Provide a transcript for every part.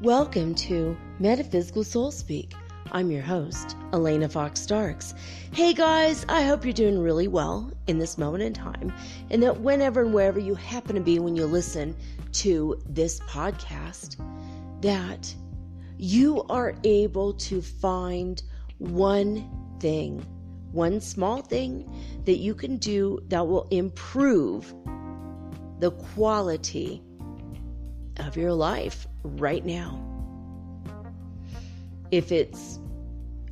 Welcome to Metaphysical Soul Speak. I'm your host, Elena Fox Starks. Hey guys, I hope you're doing really well in this moment in time, and that whenever and wherever you happen to be when you listen to this podcast, that you are able to find one thing, one small thing that you can do that will improve the quality of your life right now. If it's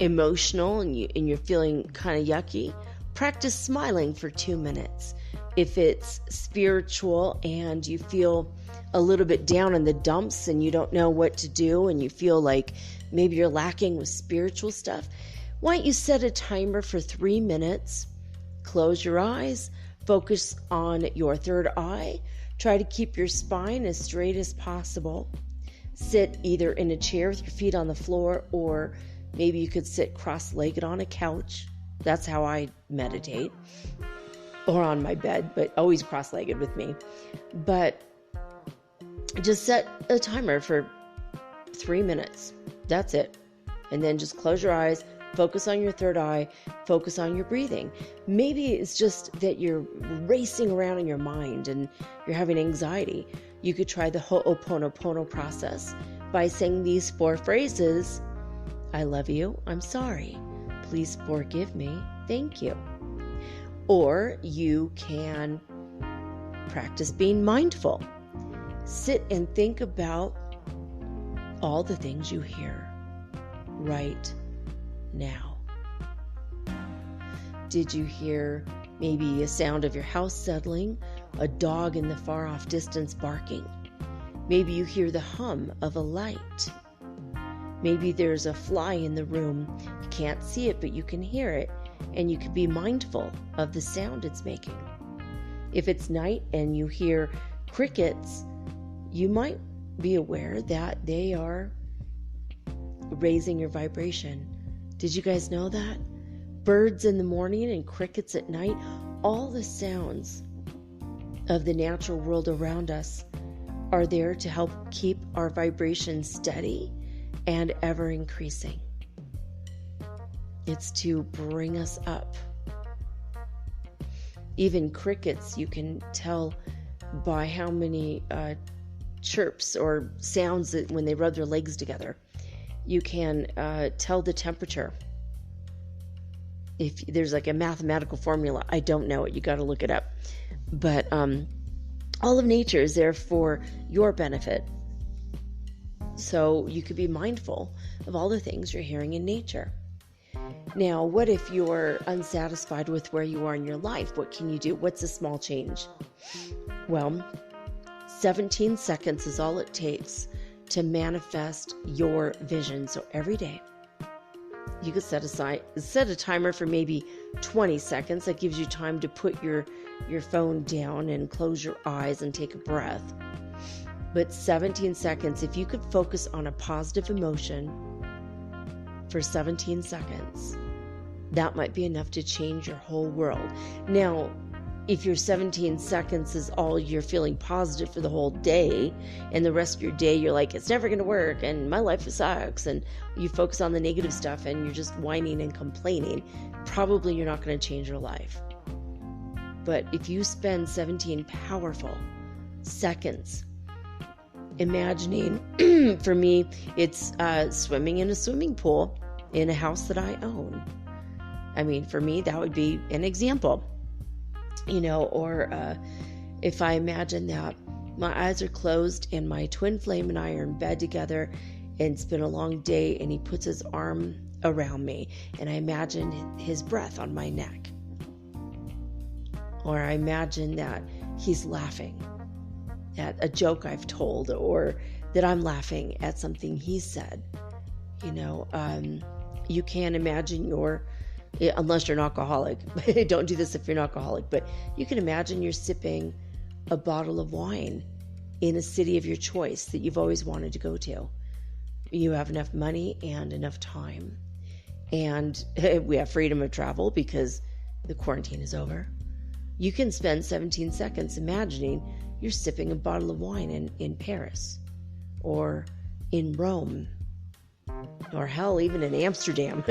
emotional and you're feeling kind of yucky, practice smiling for 2 minutes. If it's spiritual and you feel a little bit down in the dumps and you don't know what to do and you feel like maybe you're lacking with spiritual stuff, why don't you set a timer for 3 minutes, close your eyes, focus on your third eye, try to keep your spine as straight as possible. Sit either in a chair with your feet on the floor, or maybe you could sit cross-legged on a couch. That's how I meditate. Or on my bed, but always cross-legged with me. But just set a timer for 3 minutes. That's it. And then just close your eyes, focus on your third eye, focus on your breathing. Maybe it's just that you're racing around in your mind and you're having anxiety. You could try the Ho'oponopono process by saying these 4 phrases: I love you, I'm sorry, please forgive me, thank you. Or you can practice being mindful. Sit and think about all the things you hear right now. Did you hear maybe a sound of your house settling, a dog in the far off distance barking? Maybe you hear the hum of a light. Maybe there's a fly in the room. You can't see it, but you can hear it, and you can be mindful of the sound it's making. If it's night and you hear crickets, you might be aware that they are raising your vibration. Did you guys know that? Birds in the morning and crickets at night, all the sounds of the natural world around us are there to help keep our vibration steady and ever increasing. It's to bring us up. Even crickets, you can tell by how many chirps or sounds that when they rub their legs together. You can tell the temperature. If there's like a mathematical formula, I don't know it, you got to look it up. But all of nature is there for your benefit. So you could be mindful of all the things you're hearing in nature. Now, what if you're unsatisfied with where you are in your life? What can you do? What's a small change? Well, 17 seconds is all it takes to manifest your vision. So every day, you could set a timer for maybe 20 seconds. That gives you time to put your phone down and close your eyes and take a breath. But 17 seconds, if you could focus on a positive emotion for 17 seconds, that might be enough to change your whole world. Now, if your 17 seconds is all you're feeling positive for the whole day, and the rest of your day you're like, it's never going to work, and my life sucks, and you focus on the negative stuff, and you're just whining and complaining, probably you're not going to change your life. But if you spend 17 powerful seconds imagining, for me, it's swimming in a swimming pool in a house that I own. I mean, for me, that would be an example. Or if I imagine that my eyes are closed and my twin flame and I are in bed together and it's been a long day, and he puts his arm around me, and I imagine his breath on my neck. Or I imagine that he's laughing at a joke I've told, or that I'm laughing at something he said. You can't imagine unless you're an alcoholic. Don't do this if you're an alcoholic. But you can imagine you're sipping a bottle of wine in a city of your choice that you've always wanted to go to. You have enough money and enough time. And we have freedom of travel because the quarantine is over. You can spend 17 seconds imagining you're sipping a bottle of wine in Paris, or in Rome, or hell, even in Amsterdam.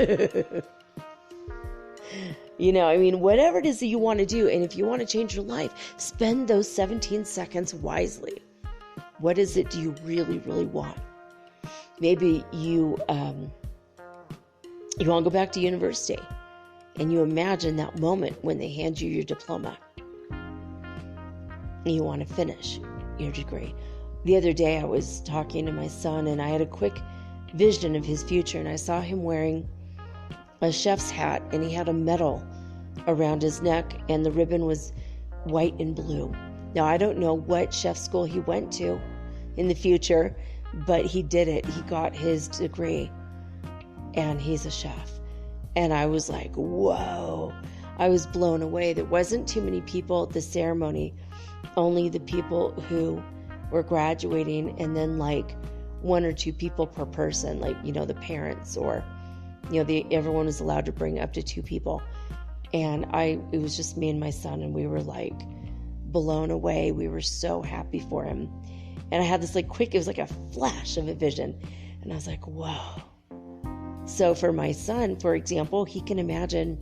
Whatever it is that you want to do, and if you want to change your life, spend those 17 seconds wisely. What is it do you really, really want? Maybe you want to go back to university, and you imagine that moment when they hand you your diploma. You want to finish your degree. The other day I was talking to my son, and I had a quick vision of his future, and I saw him wearing a chef's hat, and he had a medal around his neck, and the ribbon was white and blue. Now, I don't know what chef school he went to in the future, but he did it. He got his degree, and he's a chef. And I was like, whoa. I was blown away. There wasn't too many people at the ceremony, only the people who were graduating, and then like 1 or 2 people per person, like, the parents, or, everyone was allowed to bring up to 2 people. And it was just me and my son, and we were like blown away. We were so happy for him. And I had this it was like a flash of a vision. And I was like, whoa. So for my son, for example, he can imagine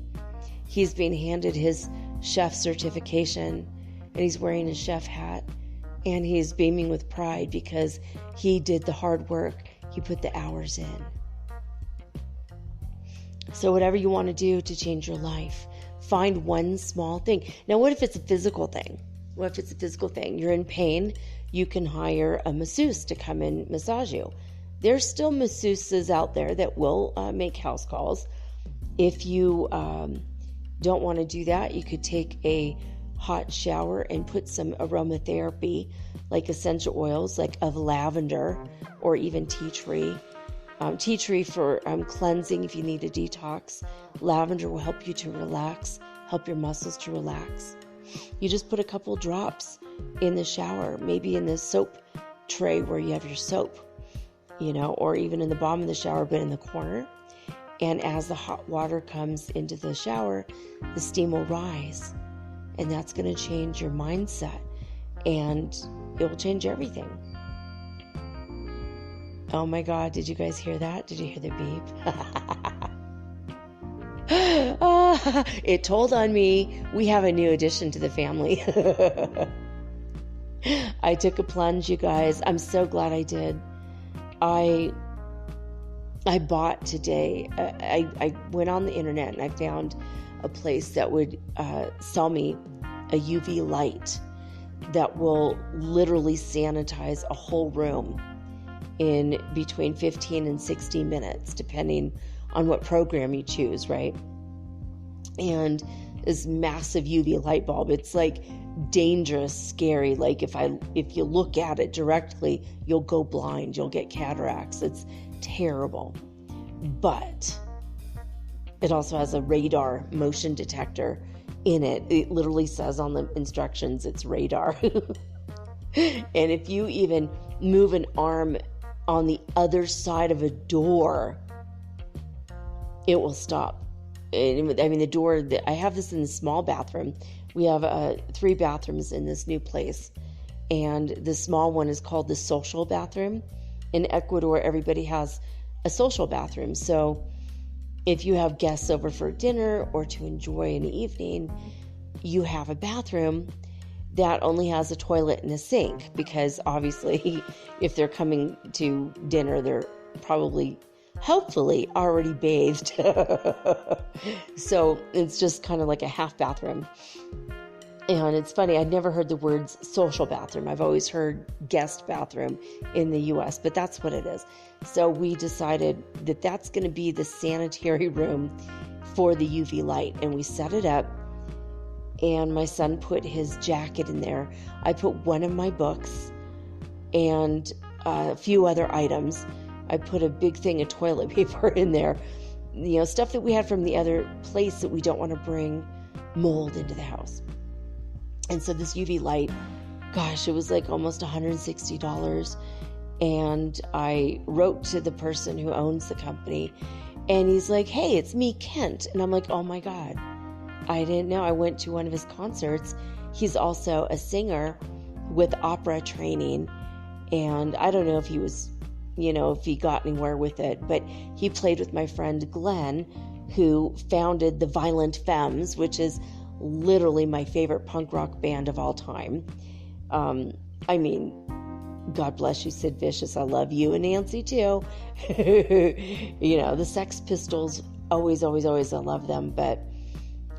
he's being handed his chef certification, and he's wearing his chef hat, and he's beaming with pride because he did the hard work. He put the hours in. So whatever you want to do to change your life, find one small thing. Now, what if it's a physical thing? What if it's a physical thing? You're in pain. You can hire a masseuse to come and massage you. There's still masseuses out there that will make house calls. If you don't want to do that, you could take a hot shower and put some aromatherapy, like essential oils, like of lavender or even tea tree. Tea tree for cleansing if you need a detox. Lavender will help you to relax, help your muscles to relax. You just put a couple drops in the shower, maybe in the soap tray where you have your soap, or even in the bottom of the shower, but in the corner. And as the hot water comes into the shower, the steam will rise. And that's going to change your mindset, and it will change everything. Oh my God, did you guys hear that? Did you hear the beep? It told on me we have a new addition to the family. I took a plunge, you guys. I'm so glad I did. I bought today, I went on the internet and I found a place that would sell me a UV light that will literally sanitize a whole room in between 15 and 60 minutes, depending on what program you choose, right? And this massive UV light bulb, it's like dangerous, scary. Like if you look at it directly, you'll go blind, you'll get cataracts. It's terrible. But it also has a radar motion detector in it. It literally says on the instructions it's radar. And if you even move an arm on the other side of a door, it will stop. The door, I have this in the small bathroom. We have 3 bathrooms in this new place. And the small one is called the social bathroom. In Ecuador, everybody has a social bathroom. So if you have guests over for dinner or to enjoy an evening, you have a bathroom that only has a toilet and a sink, because obviously if they're coming to dinner, they're probably, hopefully, already bathed. So it's just kind of like a half bathroom. And it's funny, I'd never heard the words social bathroom. I've always heard guest bathroom in the US, but that's what it is. So we decided that that's going to be the sanitary room for the UV light. And we set it up, and my son put his jacket in there. I put one of my books and a few other items. I put a big thing of toilet paper in there. You know, stuff that we had from the other place that we don't want to bring mold into the house. And so this UV light, gosh, it was like almost $160. And I wrote to the person who owns the company, and he's like, hey, it's me, Kent. And I'm like, oh my God, I didn't know. I went to one of his concerts. He's also a singer with opera training. And I don't know if he was, you know, if he got anywhere with it, but he played with my friend Glenn, who founded the Violent Femmes, which is literally my favorite punk rock band of all time. I mean, God bless you, Sid Vicious. I love you and Nancy too. You know, the Sex Pistols, always, I love them. But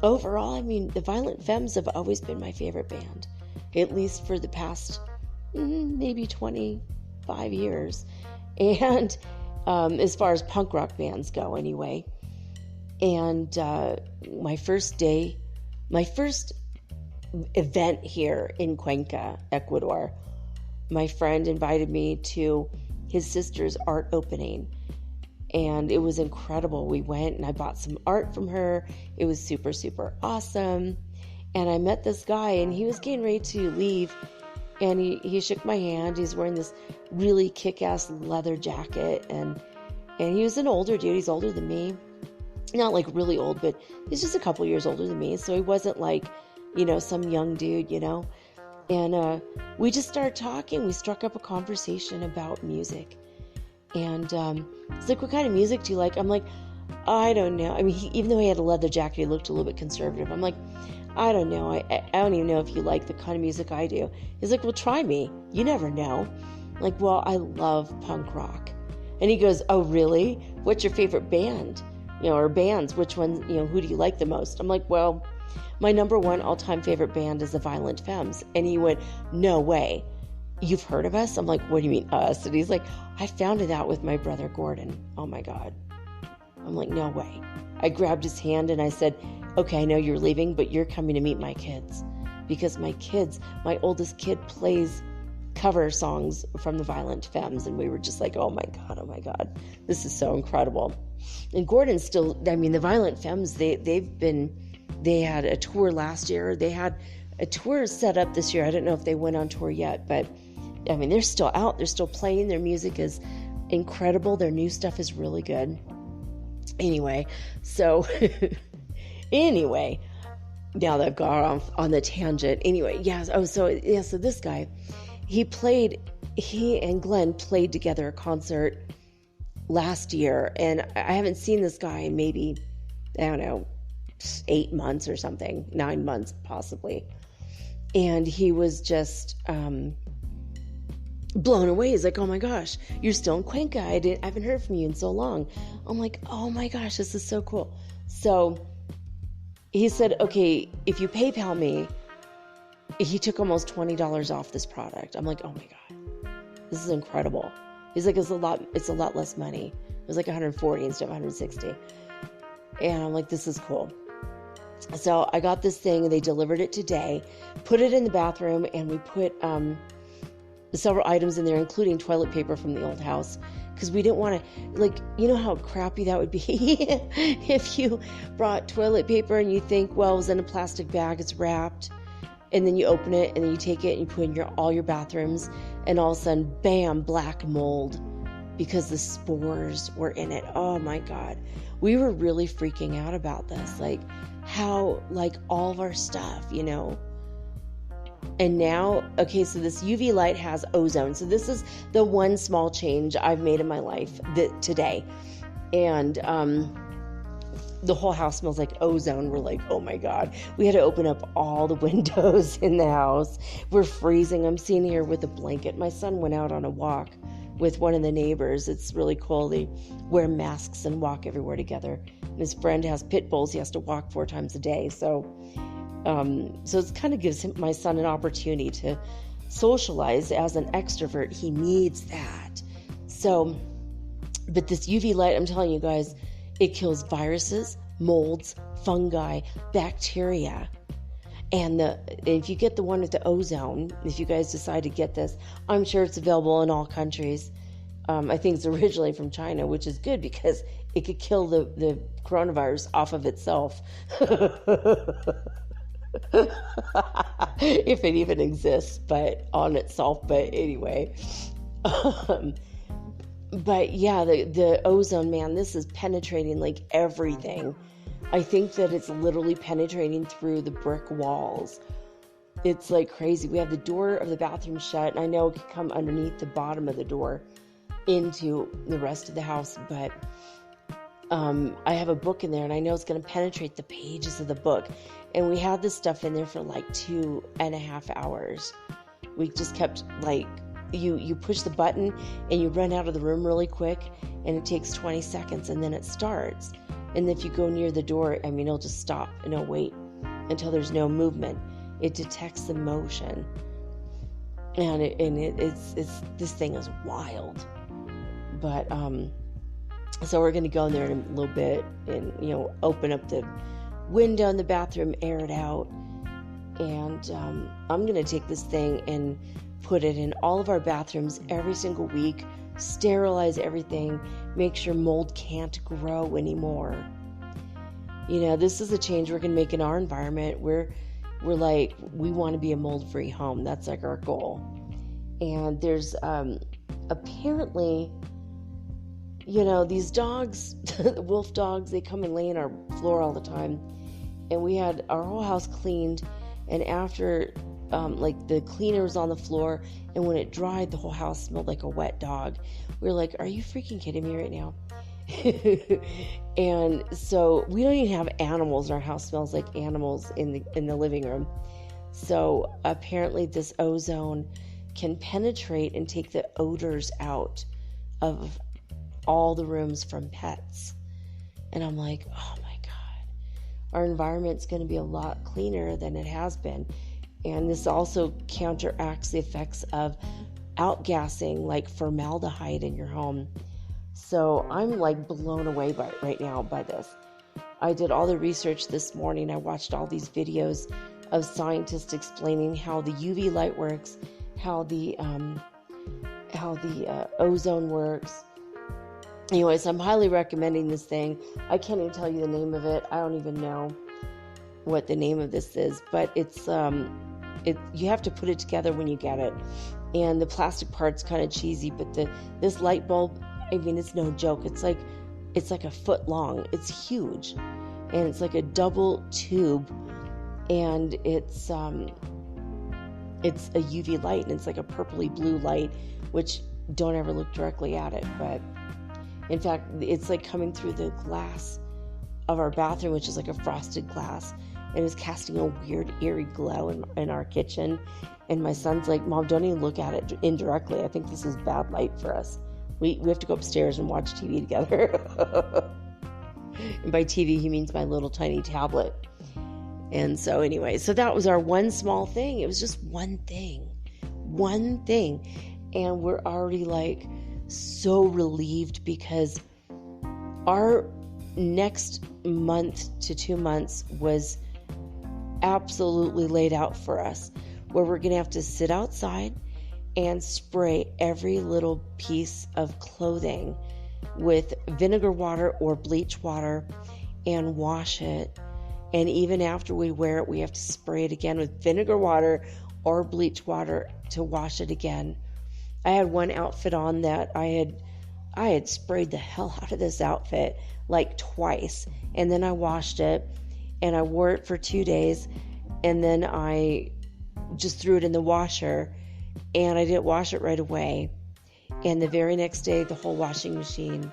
overall, I mean, the Violent Femmes have always been my favorite band, at least for the past maybe 25 years. And as far as punk rock bands go anyway. And my first event here in Cuenca, Ecuador, my friend invited me to his sister's art opening, and it was incredible. We went and I bought some art from her. It was super, super awesome. And I met this guy, and he was getting ready to leave, and he shook my hand. He's wearing this really kick-ass leather jacket, and he was an older dude. He's older than me. Not like really old, but he's just a couple years older than me. So he wasn't like, you know, some young dude, you know. And we just started talking. We struck up a conversation about music. And he's like, what kind of music do you like? I'm like, I don't know. I mean, even though he had a leather jacket, he looked a little bit conservative. I'm like, I don't know. I don't even know if you like the kind of music I do. He's like, well, try me. You never know. I'm like, well, I love punk rock. And he goes, oh, really? What's your favorite band? You know, or bands, which one, you know, who do you like the most? I'm like, well, my number one all-time favorite band is the Violent Femmes. And he went, no way. You've heard of us? I'm like, what do you mean us? And he's like, I found it out with my brother Gordon. Oh my God. I'm like, no way. I grabbed his hand and I said, okay, I know you're leaving, but you're coming to meet my kids. Because my oldest kid plays cover songs from the Violent Femmes. And we were just like, oh my God, this is so incredible. And Gordon's still, I mean, the Violent Femmes, they had a tour last year. They had a tour set up this year. I don't know if they went on tour yet, but I mean, they're still out. They're still playing. Their music is incredible. Their new stuff is really good. Anyway, so now that I've got off on the tangent. Anyway, so this guy, he and Glenn played together a concert last year, and I haven't seen this guy in maybe, I don't know, 8 months or something, 9 months possibly. And he was just blown away. He's like, oh my gosh, you're still in Cuenca. I haven't heard from you in so long. I'm like, oh my gosh, this is so cool. So he said, okay, if you PayPal me, he took almost $20 off this product. I'm like, oh my God, this is incredible. He's like, it's a lot less money. It was like 140 instead of 160. And I'm like, this is cool. So I got this thing, and they delivered it today, put it in the bathroom, and we put several items in there, including toilet paper from the old house, because we didn't want to, like, you know how crappy that would be if you brought toilet paper and you think, well, it was in a plastic bag, it's wrapped, and then you open it, and then you take it and you put in all your bathrooms, and all of a sudden, bam, black mold, because the spores were in it. Oh my God. We were really freaking out about this, like how, like all of our stuff, you know. And now, okay, so this UV light has ozone. So this is the one small change I've made in my life today. And the whole house smells like ozone. We're like, oh my God. We had to open up all the windows in the house. We're freezing. I'm sitting here with a blanket. My son went out on a walk with one of the neighbors. It's really cool. They wear masks and walk everywhere together. And his friend has pit bulls. He has to walk 4 times a day. So So it kind of gives my son an opportunity to socialize as an extrovert. He needs that. So, but this UV light, I'm telling you guys, it kills viruses, molds, fungi, bacteria. And if you get the one with the ozone, if you guys decide to get this, I'm sure it's available in all countries. I think it's originally from China, which is good because it could kill the coronavirus off of itself. If it even exists, but on itself. But anyway. But yeah, the ozone, man, this is penetrating like everything. I think that it's literally penetrating through the brick walls. It's like crazy. We have the door of the bathroom shut, and I know it could come underneath the bottom of the door into the rest of the house, but I have a book in there, and I know it's going to penetrate the pages of the book. And we had this stuff in there for like 2.5 hours. We just kept like, you push the button and you run out of the room really quick, and it takes 20 seconds and then it starts. And if you go near the door, I mean, it'll just stop and it'll wait until there's no movement. It detects the motion, and it's this thing is wild. But so we're gonna go in there in a little bit and open up the window in the bathroom, air it out, and I'm gonna take this thing and put it in all of our bathrooms every single week, sterilize everything, make sure mold can't grow anymore. This is a change we're going to make in our environment. We're like, we want to be a mold-free home. That's like our goal. And there's apparently, these dogs, wolf dogs, they come and lay on our floor all the time. And we had our whole house cleaned, and after the cleaner was on the floor, and when it dried, the whole house smelled like a wet dog. We were like, are you freaking kidding me right now? And so we don't even have animals. Our house smells like animals in the living room. So apparently this ozone can penetrate and take the odors out of all the rooms from pets. And I'm like, oh my God, our environment's going to be a lot cleaner than it has been. And this also counteracts the effects of outgassing, like formaldehyde in your home. So I'm like blown away right now by this. I did all the research this morning. I watched all these videos of scientists explaining how the UV light works, how the ozone works. Anyways, I'm highly recommending this thing. I can't even tell you the name of it. I don't even know what the name of this is, but it's you have to put it together when you get it. And the plastic part's kind of cheesy, but this light bulb, I mean, it's no joke. It's like a foot long. It's huge, and it's like a double tube, and it's a UV light, and it's like a purpley blue light, which don't ever look directly at it, but in fact, it's like coming through the glass of our bathroom, which is like a frosted glass, and it's casting a weird, eerie glow in our kitchen. And my son's like, Mom, don't even look at it indirectly. I think this is bad light for us. We have to go upstairs and watch TV together. And by TV, he means my little tiny tablet. And so anyway, so that was our one small thing. It was just one thing. And we're already like so relieved, because our next month to 2 months was absolutely laid out for us, where we're going to have to sit outside and spray every little piece of clothing with vinegar water or bleach water and wash it. And even after we wear it, we have to spray it again with vinegar water or bleach water to wash it again. I had one outfit on that I had sprayed the hell out of this outfit like twice, and then I washed it and I wore it for 2 days, and then I just threw it in the washer, and I didn't wash it right away. And the very next day, the whole washing machine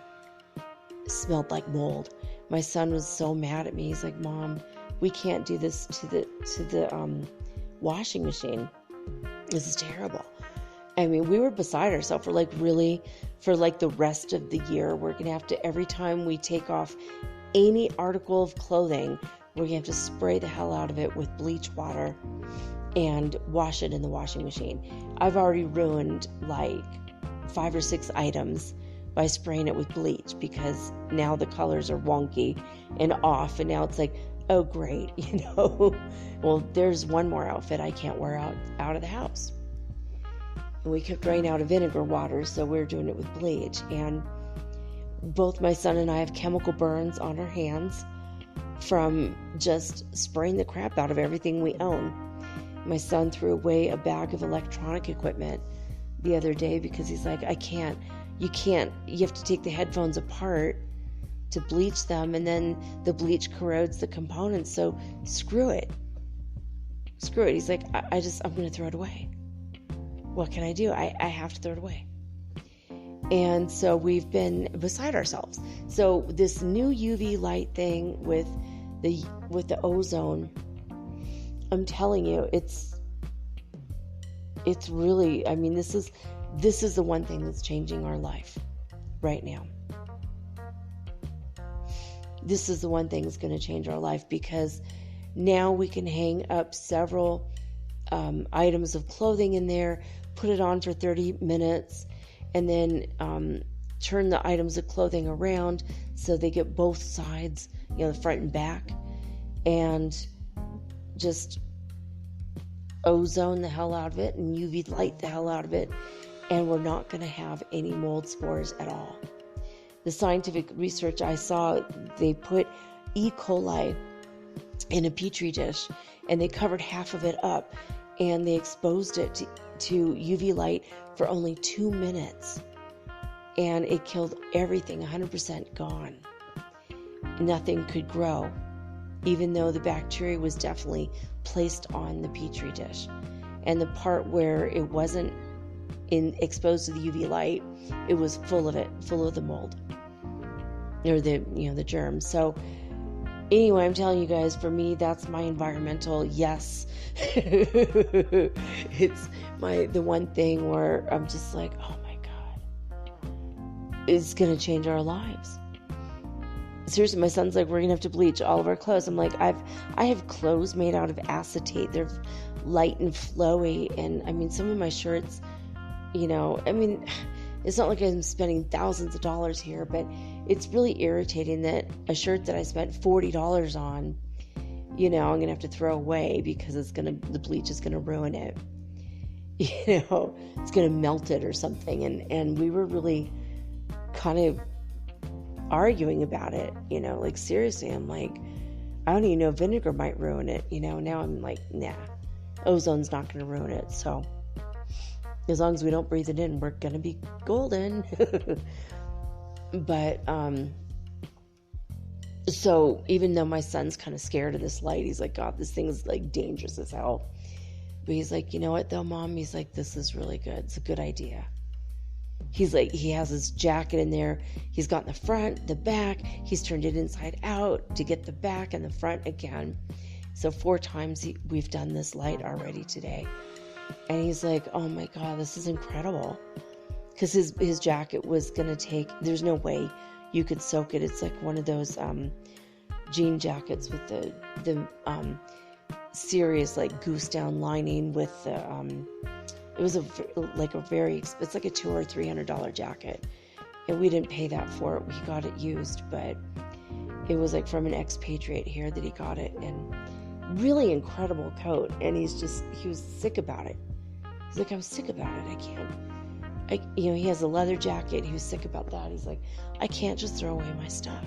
smelled like mold. My son was so mad at me. He's like, Mom, we can't do this to the washing machine. This is terrible. I mean, we were beside ourselves. We're like, really, for like the rest of the year, we're going to have to, every time we take off any article of clothing, we're going to have to spray the hell out of it with bleach water and wash it in the washing machine. I've already ruined like 5 or 6 items by spraying it with bleach, because now the colors are wonky and off, and now it's like, oh great, well, there's one more outfit I can't wear out of the house. And we kept running out of vinegar water, so we were doing it with bleach. And both my son and I have chemical burns on our hands from just spraying the crap out of everything we own. My son threw away a bag of electronic equipment the other day because he's like, you have to take the headphones apart to bleach them, and then the bleach corrodes the components, so screw it. He's like, I'm going to throw it away. What can I do? I have to throw it away. And so we've been beside ourselves. So this new UV light thing with the ozone, I'm telling you, it's really, I mean, this is the one thing that's changing our life right now. This is the one thing that's going to change our life, because now we can hang up several items of clothing in there, put it on for 30 minutes, and then turn the items of clothing around so they get both sides, the front and back, and just ozone the hell out of it and UV light the hell out of it, and we're not going to have any mold spores at all. The scientific research I saw, they put E. coli in a petri dish, and they covered half of it up, and they exposed it to UV light for only 2 minutes, and it killed everything, 100% gone. Nothing could grow, even though the bacteria was definitely placed on the petri dish. And the part where it wasn't exposed to the UV light, it was full of the mold, or the germs. So anyway, I'm telling you guys, for me, that's my environmental yes. It's the one thing where I'm just like, oh my God, it's going to change our lives. Seriously, my son's like, we're going to have to bleach all of our clothes. I'm like, I have clothes made out of acetate. They're light and flowy. And I mean, some of my shirts, it's not like I'm spending thousands of dollars here, but it's really irritating that a shirt that I spent $40 on, I'm going to have to throw away because the bleach is going to ruin it. It's going to melt it or something. And we were really kind of arguing about it, like seriously, I'm like, I don't even know if vinegar might ruin it, now I'm like, nah, ozone's not going to ruin it. So as long as we don't breathe it in, we're going to be golden. But, so even though my son's kind of scared of this light, he's like, God, this thing's like dangerous as hell. But he's like, you know what though, Mom? He's like, this is really good. It's a good idea. He's like, he has his jacket in there. He's got the front, the back. He's turned it inside out to get the back and the front again. So 4 times we've done this light already today. And he's like, oh my God, this is incredible. Because his jacket was going to take, there's no way you could soak it. It's like one of those jean jackets with the serious like goose down lining with the, it was it's like a $200 or $300 jacket. And we didn't pay that for it. We got it used, but it was like from an expatriate here that he got it, and really incredible coat. And he was sick about it. He's like, I was sick about it. He has a leather jacket. He was sick about that. He's like, I can't just throw away my stuff.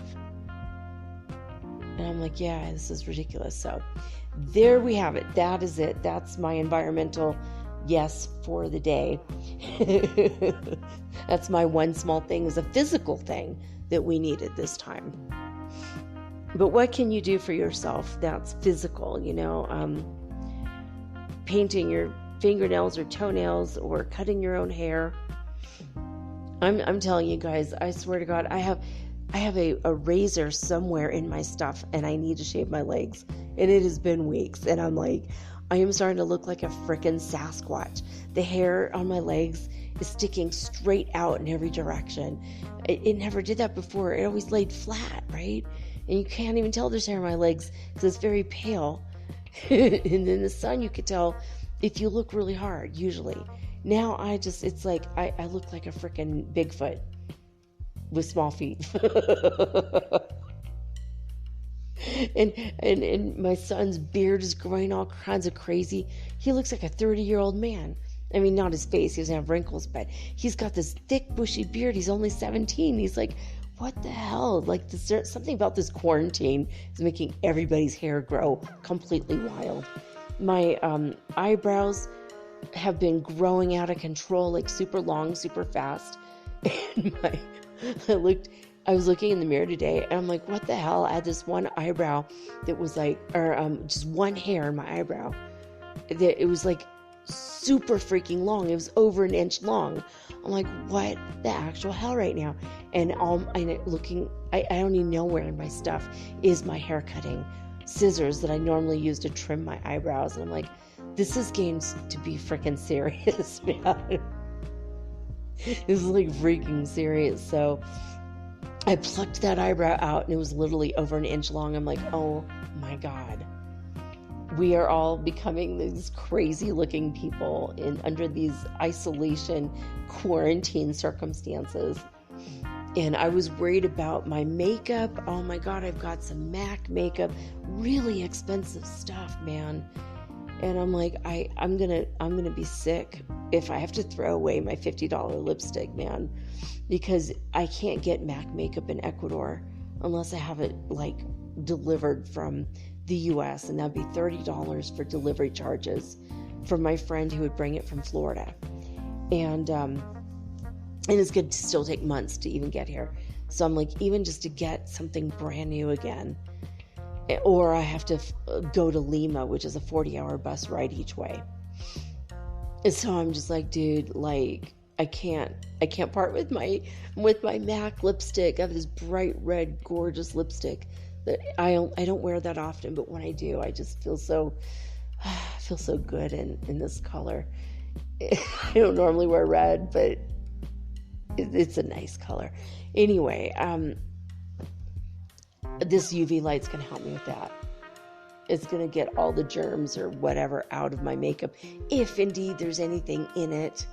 And I'm like, yeah, this is ridiculous. So there we have it. That is it. That's my environmental yes for the day. That's my one small thing, is a physical thing that we needed this time. But what can you do for yourself that's physical? Painting your fingernails or toenails, or cutting your own hair. I'm telling you guys, I swear to God, I have a razor somewhere in my stuff, and I need to shave my legs, and it has been weeks, and I'm like, I am starting to look like a frickin' Sasquatch. The hair on my legs is sticking straight out in every direction. It never did that before. It always laid flat, right? And you can't even tell there's hair on my legs because it's very pale. And in the sun, you could tell if you look really hard, usually. Now it's like I look like a freaking Bigfoot with small feet. and my son's beard is growing all kinds of crazy. He looks like a 30-year-old man. I mean, not his face, he doesn't have wrinkles, but he's got this thick, bushy beard. He's only 17. He's like, what the hell? Like, something about this quarantine is making everybody's hair grow completely wild. My eyebrows have been growing out of control, like super long, super fast. And I was looking in the mirror today, and I'm like, what the hell? I had this one eyebrow that was like, just one hair in my eyebrow. It was like super freaking long. It was over an inch long. I'm like, what the actual hell right now? And I don't even know where in my stuff is my hair cutting scissors that I normally use to trim my eyebrows. And I'm like, this is getting to be freaking serious, man. This is like freaking serious. So I plucked that eyebrow out, and it was literally over an inch long. I'm like, oh my God. We are all becoming these crazy looking people under these isolation quarantine circumstances. And I was worried about my makeup. Oh my God, I've got some MAC makeup, really expensive stuff, man. And I'm like, I'm gonna be sick if I have to throw away my $50 lipstick, man, because I can't get MAC makeup in Ecuador unless I have it like delivered from the US, and that'd be $30 for delivery charges from my friend who would bring it from Florida. And it's going to still take months to even get here. So I'm like, even just to get something brand new again, or I have to go to Lima, which is a 40-hour bus ride each way. And so I'm just like, dude, like, I can't part with my MAC lipstick. I have this bright red, gorgeous lipstick that I don't wear that often, but when I do, I just feel so good in this color. I don't normally wear red, but it's a nice color. Anyway, this UV light's gonna help me with that. It's gonna get all the germs or whatever out of my makeup, if indeed there's anything in it.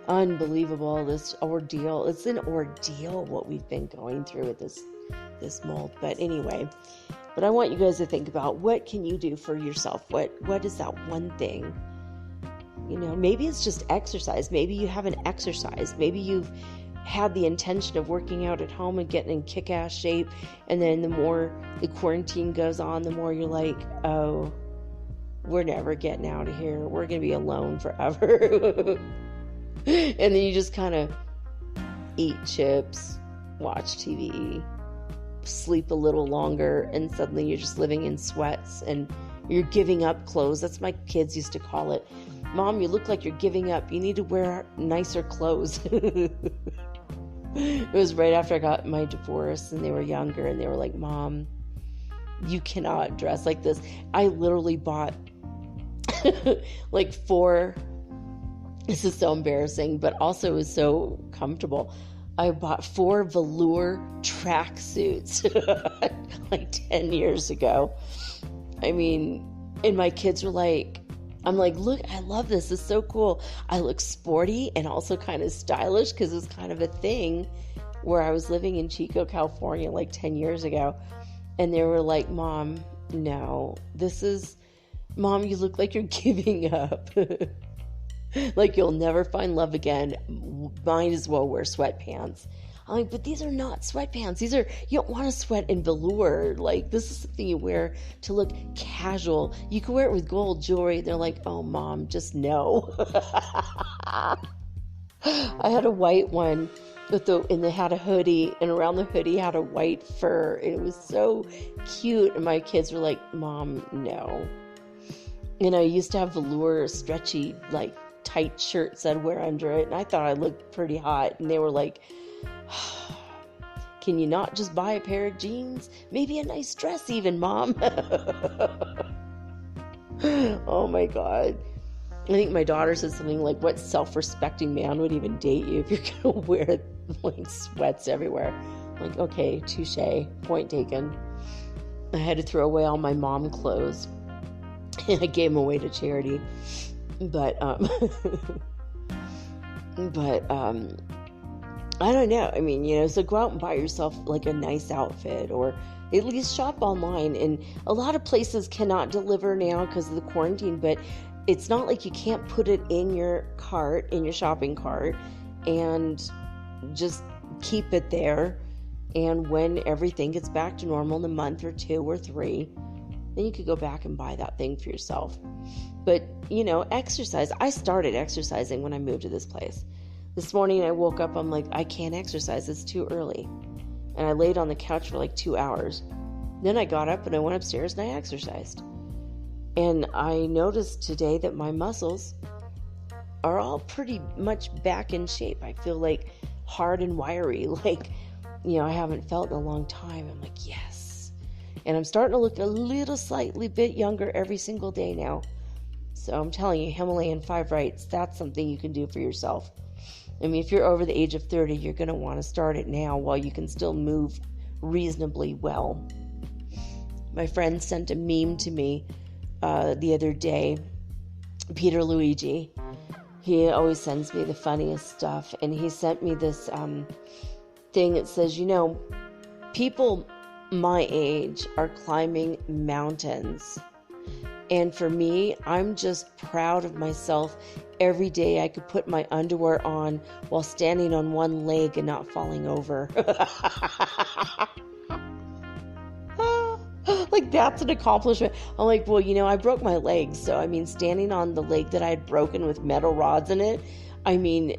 Unbelievable, this ordeal. It's an ordeal what we've been going through with this mold. But anyway, but I want you guys to think about, what can you do for yourself? What is that one thing? You know, maybe it's just exercise. Maybe you haven't exercised. Maybe you've had the intention of working out at home and getting in kick-ass shape, and then the more the quarantine goes on, the more you're like, oh, we're never getting out of here. We're gonna be alone forever. And then you just kind of eat chips, watch TV, sleep a little longer, and suddenly you're just living in sweats and you're giving up clothes. That's what my kids used to call it. Mom, you look like you're giving up. You need to wear nicer clothes. It was right after I got my divorce, and they were younger, and they were like, Mom, you cannot dress like this. I literally bought like 4... This is so embarrassing, but also it was so comfortable. I bought 4 velour tracksuits like 10 years ago. I mean, and my kids were like, I'm like, look, I love this. It's so cool. I look sporty and also kind of stylish, because it was kind of a thing where I was living in Chico, California like 10 years ago. And they were like, Mom, no, Mom, you look like you're giving up. Like you'll never find love again. Might as well wear sweatpants. I'm like, but these are not sweatpants. You don't want to sweat in velour. Like, this is something you wear to look casual. You can wear it with gold jewelry. They're like, oh, Mom, just no. I had a white one and they had a hoodie, and around the hoodie had a white fur. It was so cute. And my kids were like, Mom, no. And I used to have velour, stretchy, like, tight shirts I'd wear under it, and I thought I looked pretty hot, and they were like, can you not just buy a pair of jeans? Maybe a nice dress even, Mom. Oh my God. I think my daughter said something like, what self-respecting man would even date you if you're gonna wear like sweats everywhere. I'm like, okay, touche, point taken. I had to throw away all my mom clothes. I gave them away to charity. But, I don't know. I mean, so go out and buy yourself like a nice outfit, or at least shop online. And a lot of places cannot deliver now because of the quarantine, but it's not like you can't put it in your cart, in your shopping cart, and just keep it there. And when everything gets back to normal in a month or 2 or 3, then you could go back and buy that thing for yourself. But, exercise. I started exercising when I moved to this place. This morning I woke up, I'm like, I can't exercise, it's too early. And I laid on the couch for like 2 hours. Then I got up and I went upstairs and I exercised. And I noticed today that my muscles are all pretty much back in shape. I feel like hard and wiry, like, I haven't felt in a long time. I'm like, yes. And I'm starting to look a little slightly bit younger every single day now. So I'm telling you, Himalayan 5 rights, that's something you can do for yourself. I mean, if you're over the age of 30, you're going to want to start it now while you can still move reasonably well. My friend sent a meme to me the other day, Peter Luigi. He always sends me the funniest stuff, and he sent me this thing that says, people my age are climbing mountains. And for me, I'm just proud of myself. Every day I could put my underwear on while standing on one leg and not falling over. Like, that's an accomplishment. I'm like, well, I broke my legs. So, I mean, standing on the leg that I had broken with metal rods in it, I mean,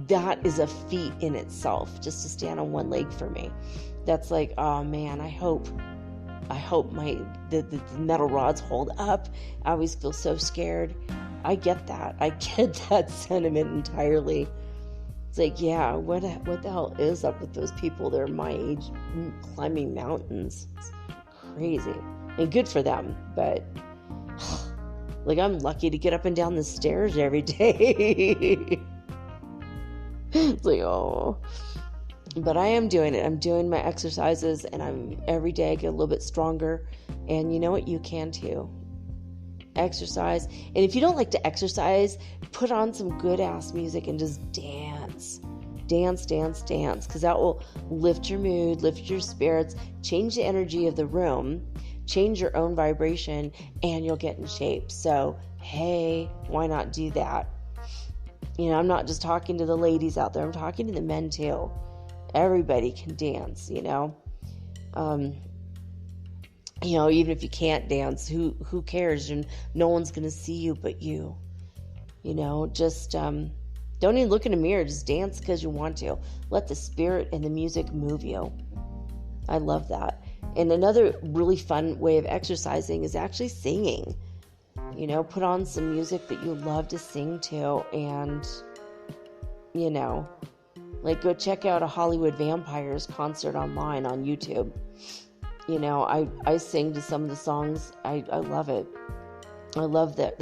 that is a feat in itself, just to stand on one leg for me. That's like, oh man, I hope the metal rods hold up. I always feel so scared. I get that. I get that sentiment entirely. It's like, yeah, what the hell is up with those people that are my age climbing mountains? It's crazy. And good for them, but like, I'm lucky to get up and down the stairs every day. It's like, oh. But I am doing it. I'm doing my exercises, and every day I get a little bit stronger. And you know what? You can too. Exercise. And if you don't like to exercise, put on some good ass music and just dance. Dance, because that will lift your mood, lift your spirits, change the energy of the room, change your own vibration, and you'll get in shape. So, hey, why not do that? I'm not just talking to the ladies out there. I'm talking to the men too. Everybody can dance, even if you can't dance, who cares? And no one's going to see you but you. Just don't even look in a mirror. Just dance because you want to. Let the spirit and the music move you. I love that. And another really fun way of exercising is actually singing. Put on some music that you love to sing to, and, like, go check out a Hollywood Vampires concert online on YouTube. I sing to some of the songs. I love it. I love that.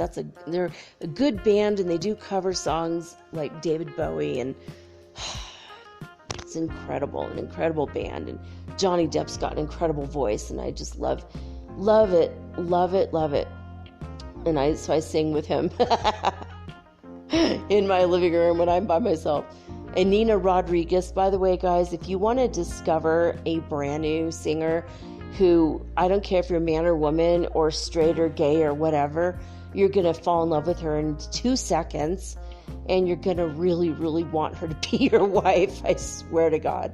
They're a good band, and they do cover songs like David Bowie, and it's incredible, an incredible band. And Johnny Depp's got an incredible voice, and I just love it. And so I sing with him in my living room when I'm by myself. And Nina Rodriguez, by the way, guys, if you want to discover a brand new singer who, I don't care if you're a man or woman or straight or gay or whatever, you're going to fall in love with her in 2 seconds, and you're going to really, really want her to be your wife. I swear to God.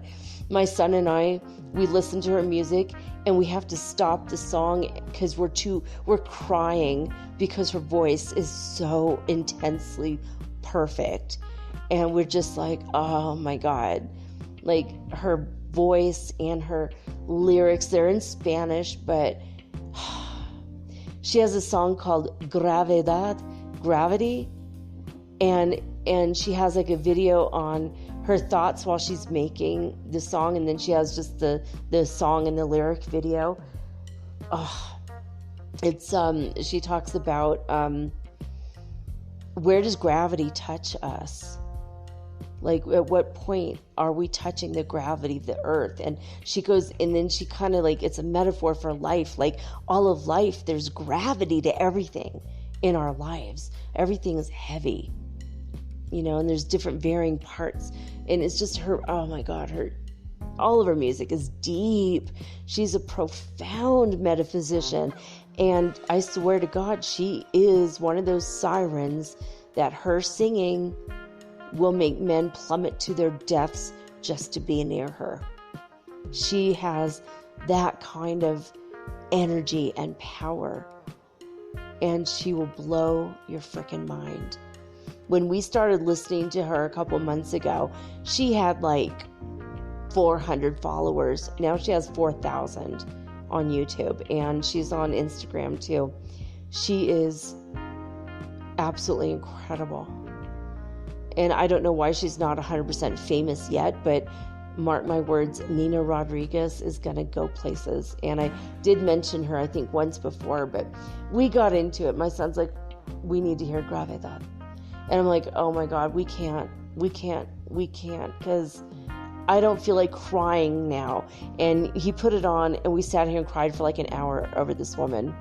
My son and I, we listen to her music, and we have to stop the song because we're crying because her voice is so intensely perfect. And we're just like, oh my God. Like, her voice and her lyrics, they're in Spanish, but she has a song called Gravity, and she has like a video on her thoughts while she's making the song, and then she has just the song and the lyric video. She talks about where does gravity touch us? Like, at what point are we touching the gravity of the earth? And she goes, and then she kind of like, it's a metaphor for life. Like, all of life, there's gravity to everything in our lives. Everything is heavy, and there's different varying parts. And it's just her, oh my God, all of her music is deep. She's a profound metaphysician. And I swear to God, she is one of those sirens that her singing will make men plummet to their deaths just to be near her. She has that kind of energy and power, and she will blow your freaking mind. When we started listening to her a couple months ago, she had like 400 followers. Now she has 4,000 on YouTube, and she's on Instagram too. She is absolutely incredible. And I don't know why she's not 100% famous yet, but mark my words, Nina Rodriguez is going to go places. And I did mention her, I think, once before, but we got into it. My son's like, we need to hear Gravedad. And I'm like, oh my God, we can't, because I don't feel like crying now. And he put it on, and we sat here and cried for like an hour over this woman.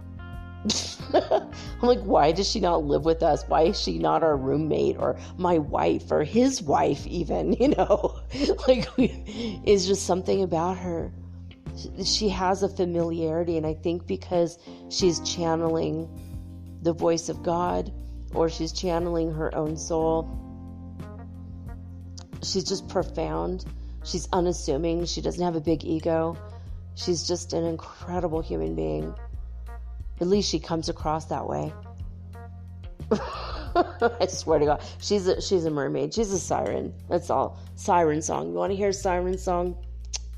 I'm like, why does she not live with us? Why is she not our roommate or my wife or his wife even, like, it's just something about her. She has a familiarity, and I think because she's channeling the voice of God, or she's channeling her own soul, she's just profound. She's unassuming. She doesn't have a big ego. She's just an incredible human being. At least she comes across that way. I swear to God, she's a mermaid. She's a siren. That's all. Siren song. You want to hear a siren song?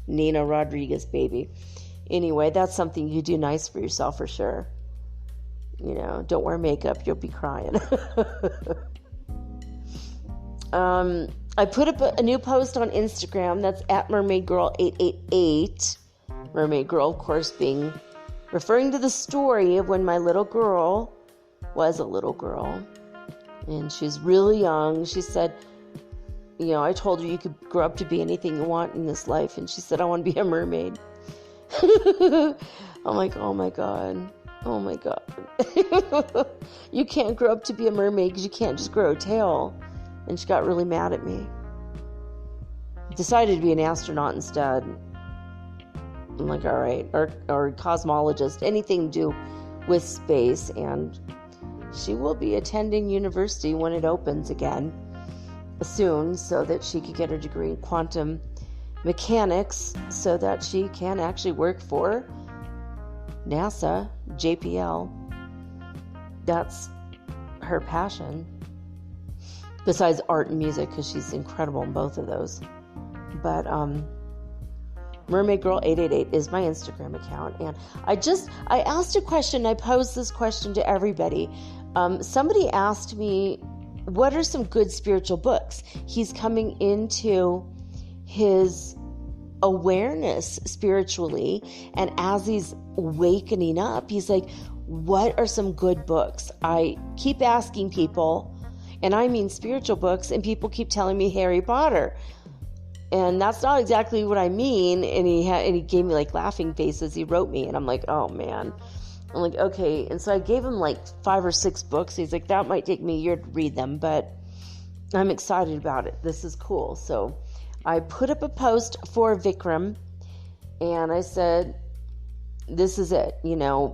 Nina Rodriguez, baby. Anyway, that's something you do nice for yourself for sure. Don't wear makeup. You'll be crying. I put up a new post on Instagram. That's at mermaidgirl888. Mermaid Girl, of course, referring to the story of when my little girl was a little girl, and she's really young. She said, I told her you could grow up to be anything you want in this life, and she said, I want to be a mermaid. I'm like, oh my God. You can't grow up to be a mermaid because you can't just grow a tail. And she got really mad at me. Decided to be an astronaut instead. I'm like, all right, or cosmologist, anything to do with space. And she will be attending university when it opens again soon, so that she could get her degree in quantum mechanics, so that she can actually work for NASA, JPL. That's her passion, besides art and music, because she's incredible in both of those. But Mermaid Girl 888 is my Instagram account. And I asked a question. I posed this question to everybody. Somebody asked me, what are some good spiritual books? He's coming into his awareness spiritually, and as he's wakening up, he's like, what are some good books? I keep asking people, and I mean spiritual books, and people keep telling me Harry Potter. And that's not exactly what I mean. And he gave me like laughing faces. He wrote me, and I'm like, oh man. I'm like, okay. And so I gave him like 5 or 6 books. He's like, that might take me a year to read them, but I'm excited about it. This is cool. So I put up a post for Vikram, and I said, this is it.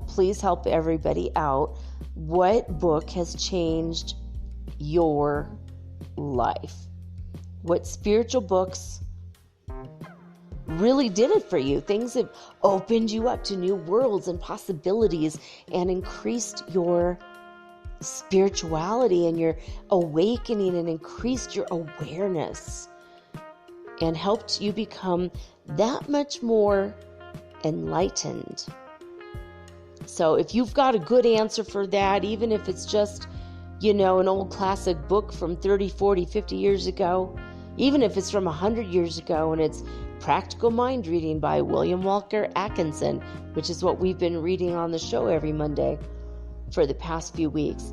Please help everybody out. What book has changed your life? What spiritual books really did it for you? Things have opened you up to new worlds and possibilities, and increased your spirituality and your awakening, and increased your awareness, and helped you become that much more enlightened. So if you've got a good answer for that, even if it's just, an old classic book from 30, 40, 50 years ago, even if it's from 100 years ago, and it's Practical Mind Reading by William Walker Atkinson, which is what we've been reading on the show every Monday for the past few weeks.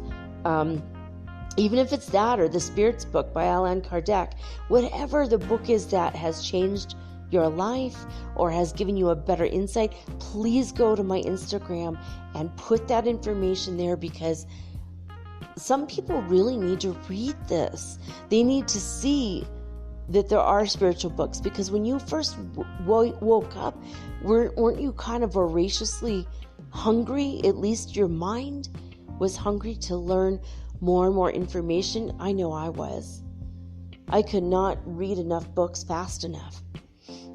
Even if it's that or the Spirits book by Allan Kardec, whatever the book is that has changed your life or has given you a better insight, please go to my Instagram and put that information there, because some people really need to read this. They need to see that there are spiritual books, because when you first woke up, weren't you kind of voraciously hungry? At least your mind was hungry to learn more and more information. I know I was. I could not read enough books fast enough.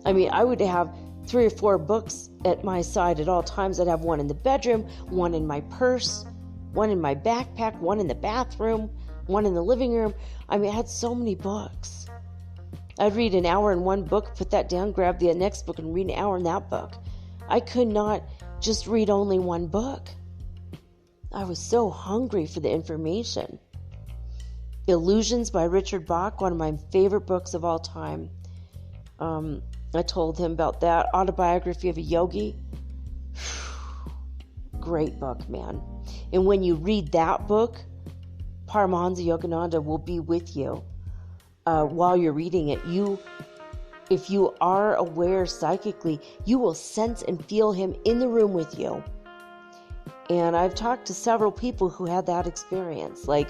I mean, I would have 3 or 4 books at my side at all times. I'd have one in the bedroom, one in my purse, one in my backpack, one in the bathroom, one in the living room. I mean, I had so many books. I'd read an hour in one book, put that down, grab the next book, and read an hour in that book. I could not just read only one book. I was so hungry for the information. Illusions by Richard Bach, one of my favorite books of all time. I told him about that. Autobiography of a Yogi. Great book, man. And when you read that book, Paramahansa Yogananda will be with you while you're reading it. If you are aware psychically, you will sense and feel him in the room with you. And I've talked to several people who had that experience. Like,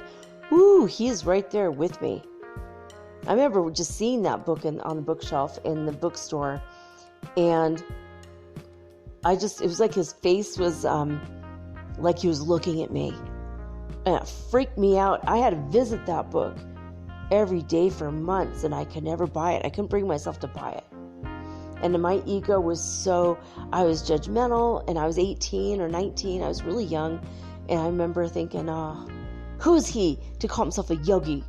ooh, he's right there with me. I remember just seeing that book on the bookshelf in the bookstore, and it was like his face was like he was looking at me, and it freaked me out. I had to visit that book every day for months, and I could never buy it. I couldn't bring myself to buy it. And my ego was I was judgmental, and I was 18 or 19. I was really young, and I remember thinking, who is he to call himself a yogi?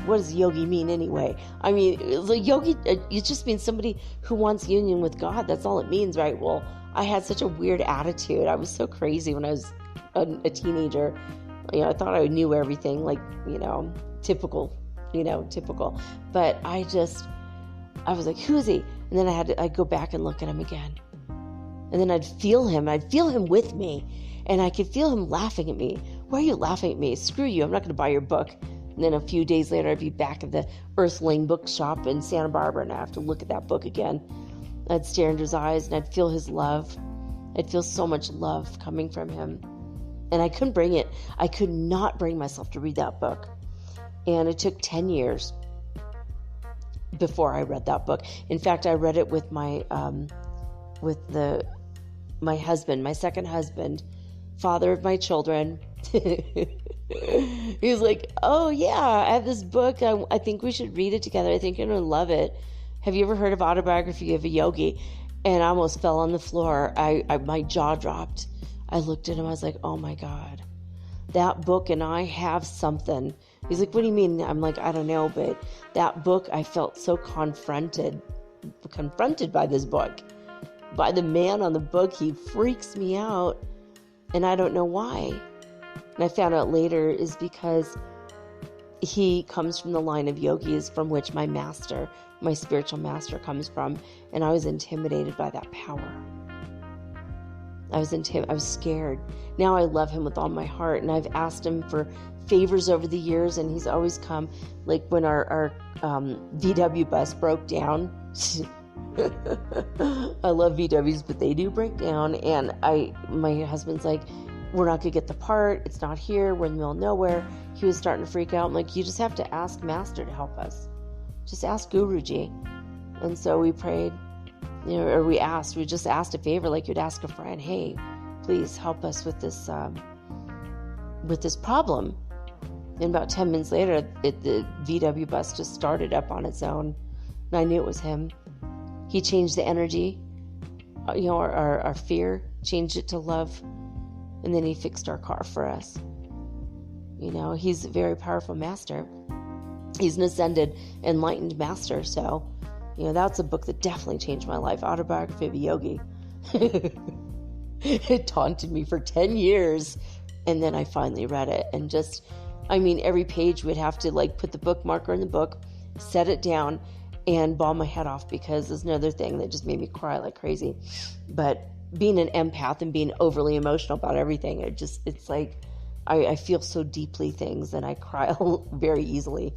What does yogi mean anyway? I mean, the yogi, it just means somebody who wants union with God. That's all it means, right? Well, I had such a weird attitude. I was so crazy when I was a teenager. I thought I knew everything, like, typical. But I was like, who is he? And then I'd go back and look at him again. And then I'd feel him with me. And I could feel him laughing at me. Why are you laughing at me? Screw you, I'm not going to buy your book. And then a few days later, I'd be back at the Earthling bookshop in Santa Barbara, and I have to look at that book again. I'd stare into his eyes, and I'd feel his love. I'd feel so much love coming from him. And I couldn't bring it. I could not bring myself to read that book. And it took 10 years before I read that book. In fact, I read it with my husband, my second husband, father of my children. He was like, oh yeah, I have this book. I think we should read it together. I think you're going to love it. Have you ever heard of Autobiography of a Yogi? And I almost fell on the floor. My jaw dropped. I looked at him. I was like, oh my God, that book and I have something. He's like, what do you mean? I'm like, I don't know, but that book, I felt so confronted by this book, by the man on the book. He freaks me out, and I don't know why. And I found out later is because he comes from the line of yogis from which my spiritual master comes from, and I was intimidated by that power. I was scared. Now I love him with all my heart, and I've asked him for favors over the years, and he's always come. Like when our VW bus broke down. I love VWs, but they do break down, and my husband's like, we're not going to get the part. It's not here. We're in the middle of nowhere. He was starting to freak out. I'm like, you just have to ask Master to help us. Just ask Guruji. And so we prayed, we just asked a favor like you'd ask a friend. Hey, please help us with this problem. And about 10 minutes later, the VW bus just started up on its own. And I knew it was him. He changed the energy, our fear, changed it to love. And then he fixed our car for us. He's a very powerful master. He's an ascended, enlightened master. So, that's a book that definitely changed my life. Autobiography of a Yogi. It taunted me for 10 years. And then I finally read it. And every page would have to put the bookmarker in the book, set it down, and bawl my head off, because there's another thing that just made me cry like crazy. But being an empath and being overly emotional about everything, it's like I feel so deeply things, and I cry very easily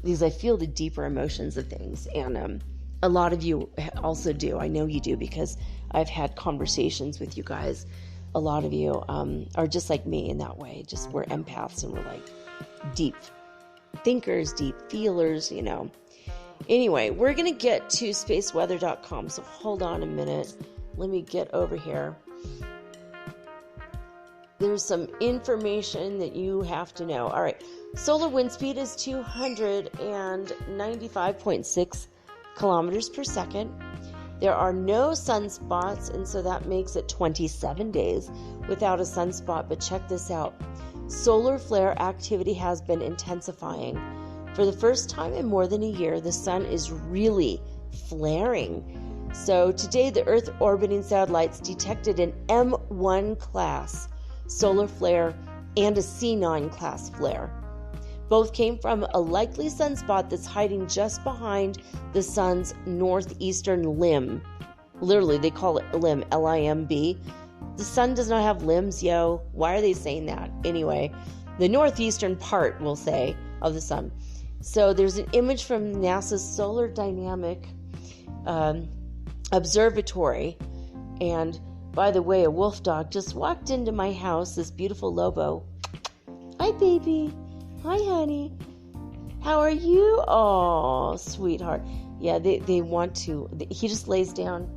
because I feel the deeper emotions of things. And a lot of you also do. I know you do, because I've had conversations with you guys. A lot of you are just like me in that way. Just we're empaths, and we're like deep thinkers, deep feelers, Anyway, we're going to get to spaceweather.com. So hold on a minute. Let me get over here. There's some information that you have to know. All right. Solar wind speed is 295.6 kilometers per second. There are no sunspots, and so that makes it 27 days without a sunspot. But check this out. Solar flare activity has been intensifying. For the first time in more than a year, the sun is really flaring. So today, the Earth orbiting satellites detected an M1 class solar flare and a C9 class flare. Both came from a likely sunspot that's hiding just behind the sun's northeastern limb. Literally, they call it a limb, L-I-M-B. The sun does not have limbs, yo. Why are they saying that? Anyway, the northeastern part, we'll say, of the sun. So there's an image from NASA's Solar Dynamic Observatory. And by the way, a wolf dog just walked into my house, this beautiful Lobo. Hi, baby. Hi, honey. How are you? Oh, sweetheart. Yeah, they want to. He just lays down.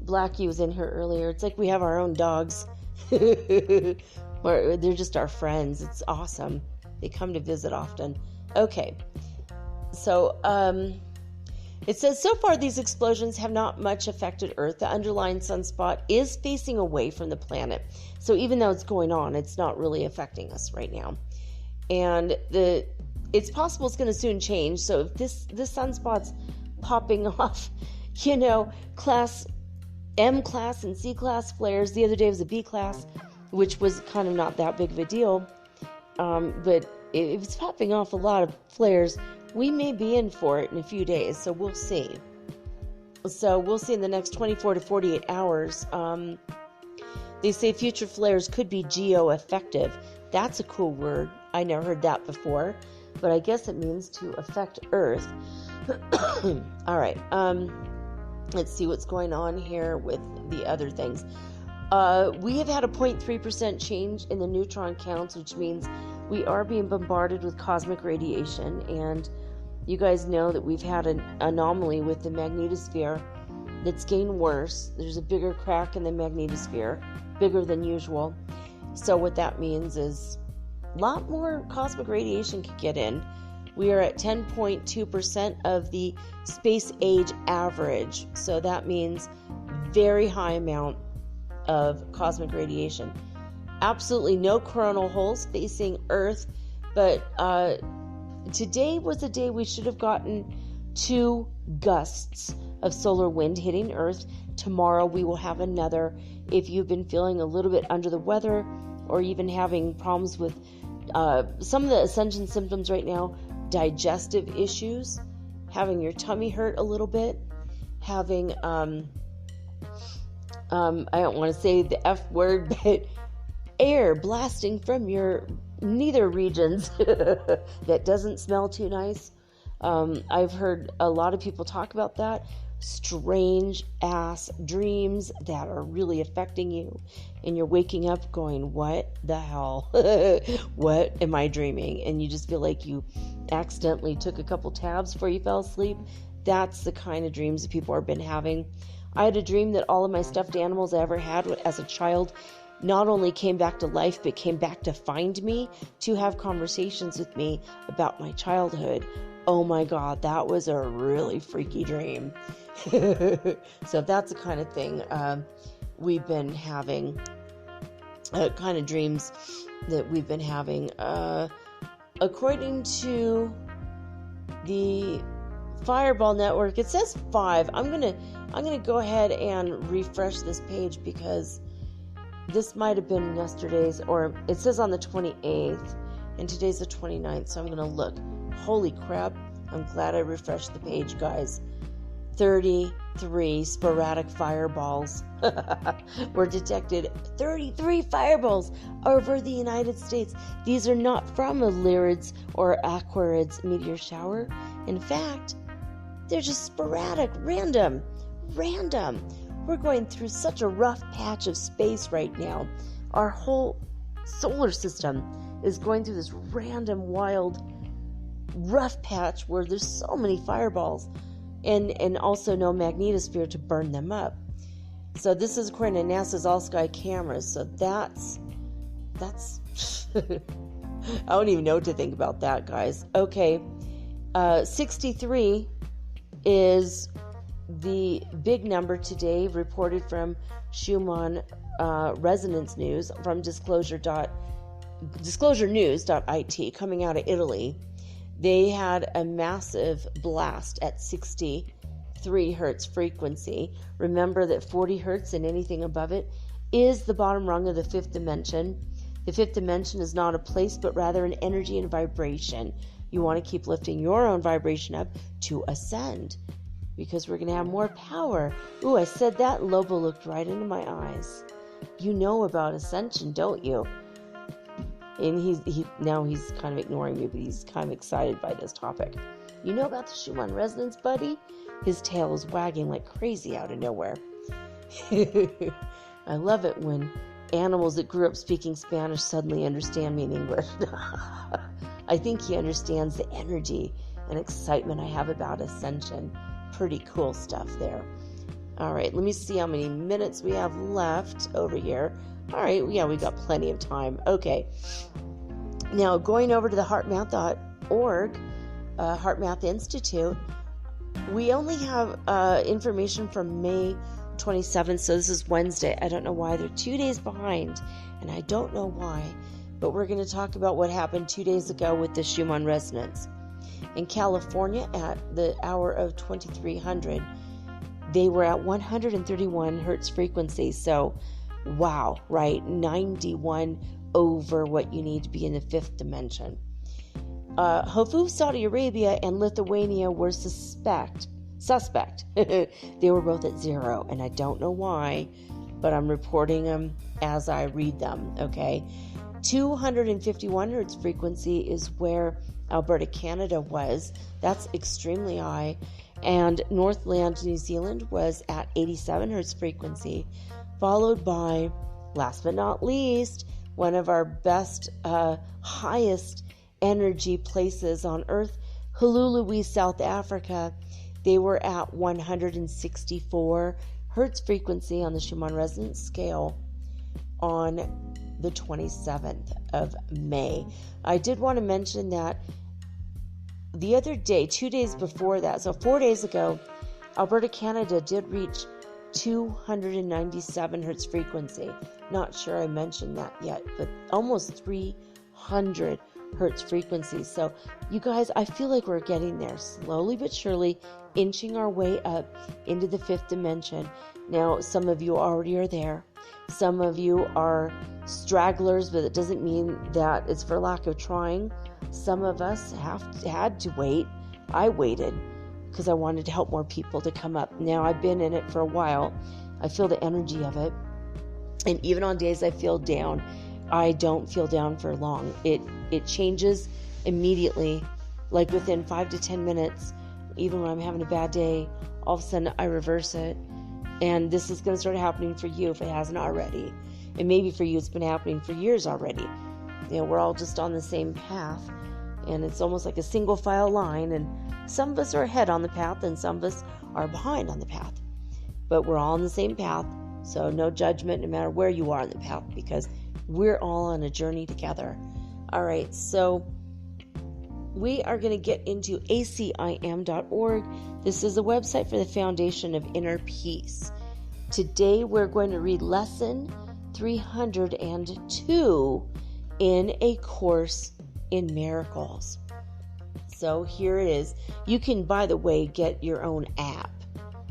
Blackie was in here earlier. It's like we have our own dogs. They're just our friends. It's awesome. They come to visit often. Okay. So, it says, so far these explosions have not much affected Earth. The underlying sunspot is facing away from the planet. So even though it's going on, it's not really affecting us right now. And it's possible it's going to soon change. So if this sunspot's popping off, class M class and C class flares. The other day was a B class, which was kind of not that big of a deal. But if it's popping off a lot of flares, we may be in for it in a few days. So we'll see. So we'll see in the next 24 to 48 hours. They say future flares could be geo-effective. That's a cool word. I never heard that before, but I guess it means to affect Earth. All right. Let's see what's going on here with the other things. We have had a 0.3% change in the neutron counts, which means we are being bombarded with cosmic radiation. And you guys know that we've had an anomaly with the magnetosphere that's getting worse. There's a bigger crack in the magnetosphere, bigger than usual. So what that means is a lot more cosmic radiation could get in. We are at 10.2% of the space age average. So that means very high amount of cosmic radiation. Absolutely no coronal holes facing Earth. But today was a day we should have gotten 2 gusts of solar wind hitting Earth. Tomorrow we will have another. If you've been feeling a little bit under the weather or even having problems with some of the ascension symptoms right now, digestive issues, having your tummy hurt a little bit, having, I don't want to say the F word, but air blasting from your nether regions that doesn't smell too nice. I've heard a lot of people talk about that. Strange ass dreams that are really affecting you, and you're waking up going, what the hell? What am I dreaming? And you just feel like you accidentally took a couple tabs before you fell asleep. That's the kind of dreams that people have been having. I had a dream that all of my stuffed animals I ever had as a child not only came back to life, but came back to find me, to have conversations with me about my childhood. Oh my God, that was a really freaky dream. So that's the kind of thing we've been having, kind of dreams that we've been having. According to the Fireball Network, it says 5. I'm gonna go ahead and refresh this page because this might have been yesterday's, or it says on the 28th, and today's the 29th, so I'm gonna look. Holy crap, I'm glad I refreshed the page, guys. 33 sporadic fireballs were detected. 33 fireballs over the United States. These are not from a Lyrids or Aquarids meteor shower. In fact, they're just sporadic, random. We're going through such a rough patch of space right now. Our whole solar system is going through this random, wild, rough patch where there's so many fireballs and also no magnetosphere to burn them up. So this is according to NASA's all-sky cameras. So that's I don't even know what to think about that, guys. Okay, 63 is the big number today, reported from Schumann Resonance News from disclosurenews.it, coming out of Italy. They had a massive blast at 63 hertz frequency. Remember that 40 hertz and anything above it is the bottom rung of the fifth dimension. The fifth dimension is not a place, but rather an energy and vibration. You want to keep lifting your own vibration up to ascend, because we're going to have more power. Ooh, I said that, and Lobo looked right into my eyes. You know about ascension, don't you? And now he's kind of ignoring me, but he's kind of excited by this topic. You know about the Schumann Resonance, buddy? His tail is wagging like crazy out of nowhere. I love it when animals that grew up speaking Spanish suddenly understand me in English. I think he understands the energy and excitement I have about ascension. Pretty cool stuff there. All right, let me see how many minutes we have left over here. All right, yeah, we got plenty of time. Okay. Now, going over to the heartmath.org, HeartMath Institute, we only have information from May 27th, so this is Wednesday. I don't know why. They're 2 days behind, and I don't know why, but we're going to talk about what happened 2 days ago with the Schumann Resonance. In California, at the hour of 2300, they were at 131 hertz frequency, so wow, right? 91 over what you need to be in the fifth dimension. Hofu, Saudi Arabia, and Lithuania were suspect. They were both at 0, and I don't know why, but I'm reporting them as I read them, okay? 251 hertz frequency is where Alberta, Canada was. That's extremely high. And Northland, New Zealand was at 87 hertz frequency, followed by, last but not least, one of our best, highest energy places on Earth, Hululu, South Africa. They were at 164 hertz frequency on the Schumann Resonance scale on the 27th of May. I did want to mention that the other day, 2 days before that, so 4 days ago, Alberta, Canada did reach 297 hertz frequency. Not sure I mentioned that yet, but almost 300 hertz frequency. So you guys, I feel like we're getting there slowly but surely, inching our way up into the fifth dimension. Now, some of you already are there. Some of you are stragglers, but it doesn't mean that it's for lack of trying. Some of us had to wait. I waited because I wanted to help more people to come up. Now, I've been in it for a while. I feel the energy of it. And even on days I feel down, I don't feel down for long. It changes immediately, like within 5 to 10 minutes. Even when I'm having a bad day, all of a sudden I reverse it. And this is going to start happening for you if it hasn't already. And maybe for you it's been happening for years already. You know, we're all just on the same path. And it's almost like a single file line. And some of us are ahead on the path and some of us are behind on the path. But we're all on the same path. So no judgment no matter where you are on the path, because we're all on a journey together. All right, so we are going to get into acim.org. This is a website for the Foundation of Inner Peace. Today we're going to read lesson 302 in A Course in Miracles. So here it is. You can, by the way, get your own app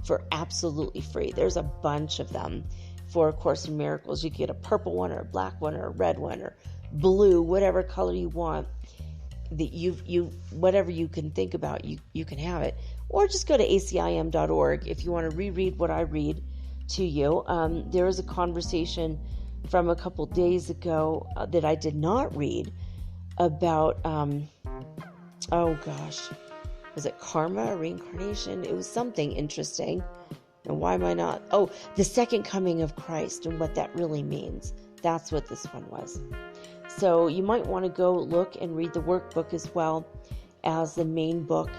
for absolutely free. There's a bunch of them for A Course in Miracles. You can get a purple one or a black one or a red one or blue, whatever color you want. that you whatever you can think about, you can have it. Or just go to acim.org if you want to reread what I read to you. There was a conversation from a couple days ago that I did not read about, was it karma or reincarnation? It was something interesting. And why am I not? Oh, the second coming of Christ and what that really means. That's what this one was. So you might want to go look and read the workbook as well as the main book.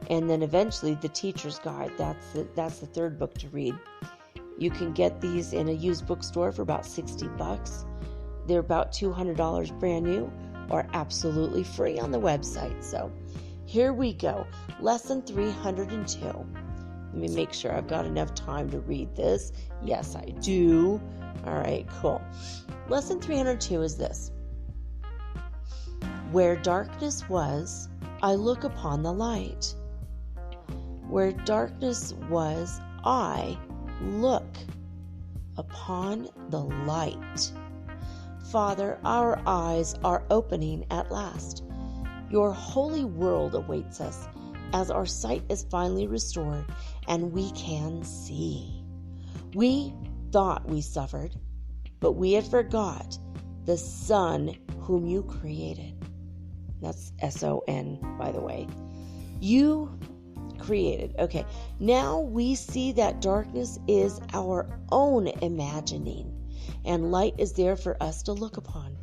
And then eventually the teacher's guide. That's the third book to read. You can get these in a used bookstore for about $60. They're about $200 brand new or absolutely free on the website. So here we go. Lesson 302. Let me make sure I've got enough time to read this. Yes, I do. All right, cool. Lesson 302 is this. Where darkness was, I look upon the light. Where darkness was, I look upon the light. Father, our eyes are opening at last. Your holy world awaits us as our sight is finally restored and we can see. We thought we suffered, but we had forgot the Son whom you created. That's S-O-N, by the way. You created. Okay, now we see that darkness is our own imagining, and light is there for us to look upon.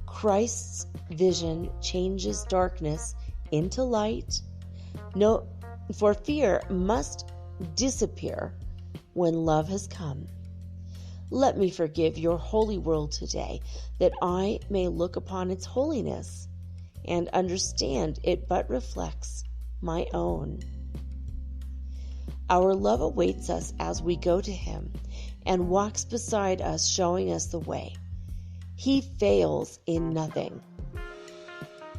Christ's vision changes darkness into light. No, for fear must disappear when love has come. Let me forgive your holy world today, that I may look upon its holiness and understand it but reflects my own. Our love awaits us as we go to him and walks beside us, showing us the way. He fails in nothing.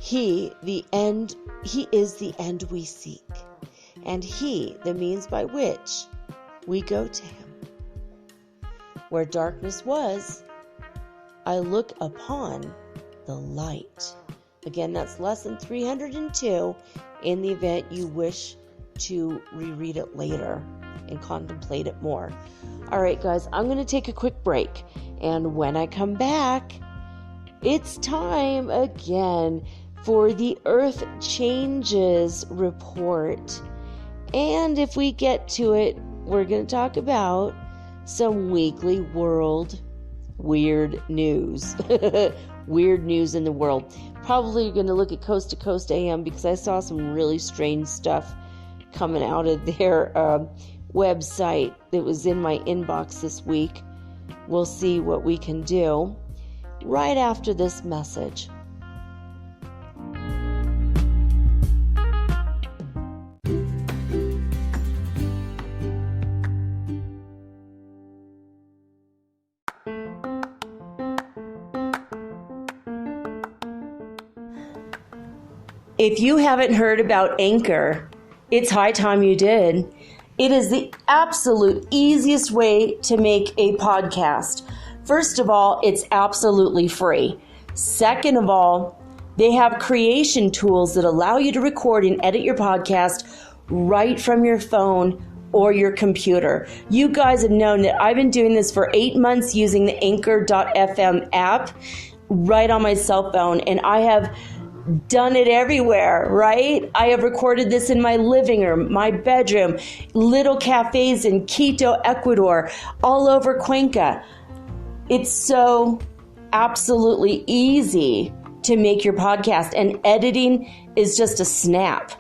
He is the end we seek, and he the means by which we go to him. Where darkness was, I look upon the light. Again, that's lesson 302 in the event you wish to reread it later and contemplate it more. All right, guys, I'm going to take a quick break. And when I come back, it's time again for the Earth Changes report. And if we get to it, we're going to talk about some weekly world weird news. Weird news in the world. Probably going to look at Coast to Coast AM because I saw some really strange stuff coming out of their website that was in my inbox this week. We'll see what we can do right after this message. If you haven't heard about Anchor, it's high time you did. It is the absolute easiest way to make a podcast. First of all, it's absolutely free. Second of all, they have creation tools that allow you to record and edit your podcast right from your phone or your computer. You guys have known that I've been doing this for 8 months using the Anchor.fm app right on my cell phone, and I have done it everywhere, right? I have recorded this in my living room, my bedroom, little cafes in Quito, Ecuador, all over Cuenca. It's so absolutely easy to make your podcast, and editing is just a snap.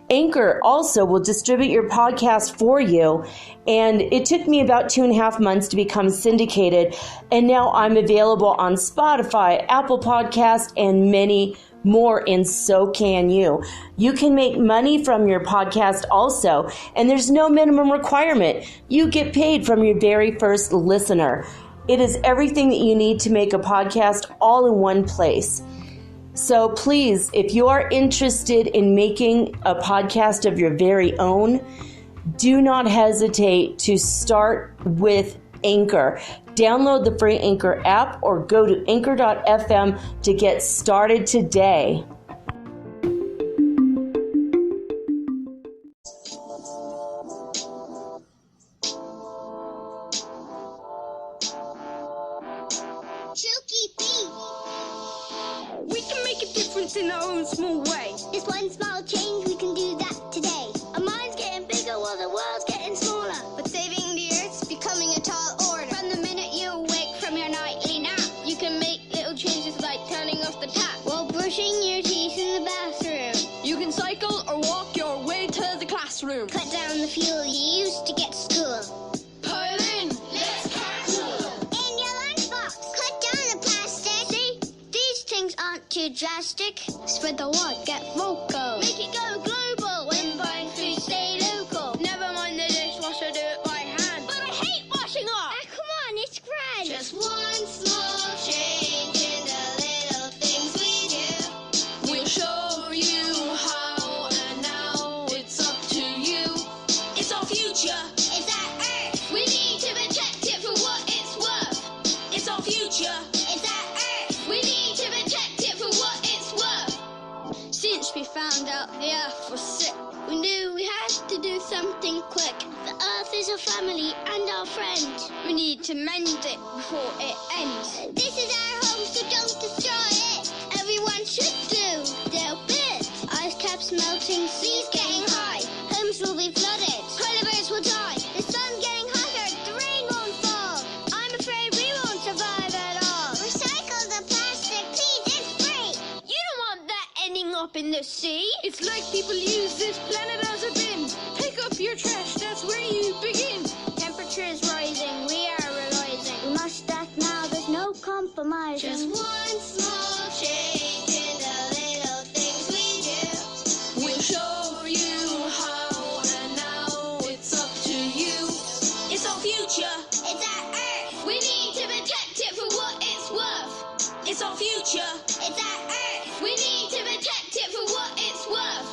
Anchor also will distribute your podcast for you, and it took me about 2.5 months to become syndicated, and now I'm available on Spotify, Apple Podcast, and many more, and so can you. You can make money from your podcast also, and there's no minimum requirement. You get paid from your very first listener. It is everything that you need to make a podcast all in one place. So please, if you are interested in making a podcast of your very own, do not hesitate to start with Anchor. Download the free Anchor app or go to anchor.fm to get started today. thanks in our own small way. It's one small change, we can do that today. Our mind's getting bigger while the world's getting smaller. But saving the earth's becoming a tall order. From the minute you awake from your nightly nap, You can make little changes like turning off the tap. while brushing your teeth in the bathroom. You can cycle or walk your way to the classroom. Cut down the fuel you used to get to school. Pile in, let's carpool. In your lunchbox, cut down the plastic. See, these things aren't too drastic. Spread the word, get vocal. Make it go global. When buying food, stay local. Never mind the dishwasher, do it by hand. But I hate washing up. Ah, come on, it's grand. Just one small change in the little things we do. We'll show you how, and now it's up to you. It's our future. It's our earth. We need to protect it for what it's worth. It's our future. It's our earth. We need to protect it for what it's worth. Since we found out the earth was sick, we knew we had to do something quick. The earth is our family and our friend. We need to mend it before it ends. This is our home, so don't destroy it. Everyone should do their bit. Ice caps melting, seas getting high. Homes will be flooded, polar bears will die. The sun's getting hotter, the rain won't fall. I'm afraid we won't survive at all. Recycle the plastic, please, it's free. You don't want that ending up in the sea. It's like people use this planet as a bin. Pick up your trash, that's where you begin. Temperature is rising, we are realizing. We must act now, there's no compromising. Just one small change in the little things we do. We'll show you how, and now it's up to you. It's our future. It's our earth. We need to protect it for what it's worth. It's our future. It's our earth. We need to protect it for what it's worth.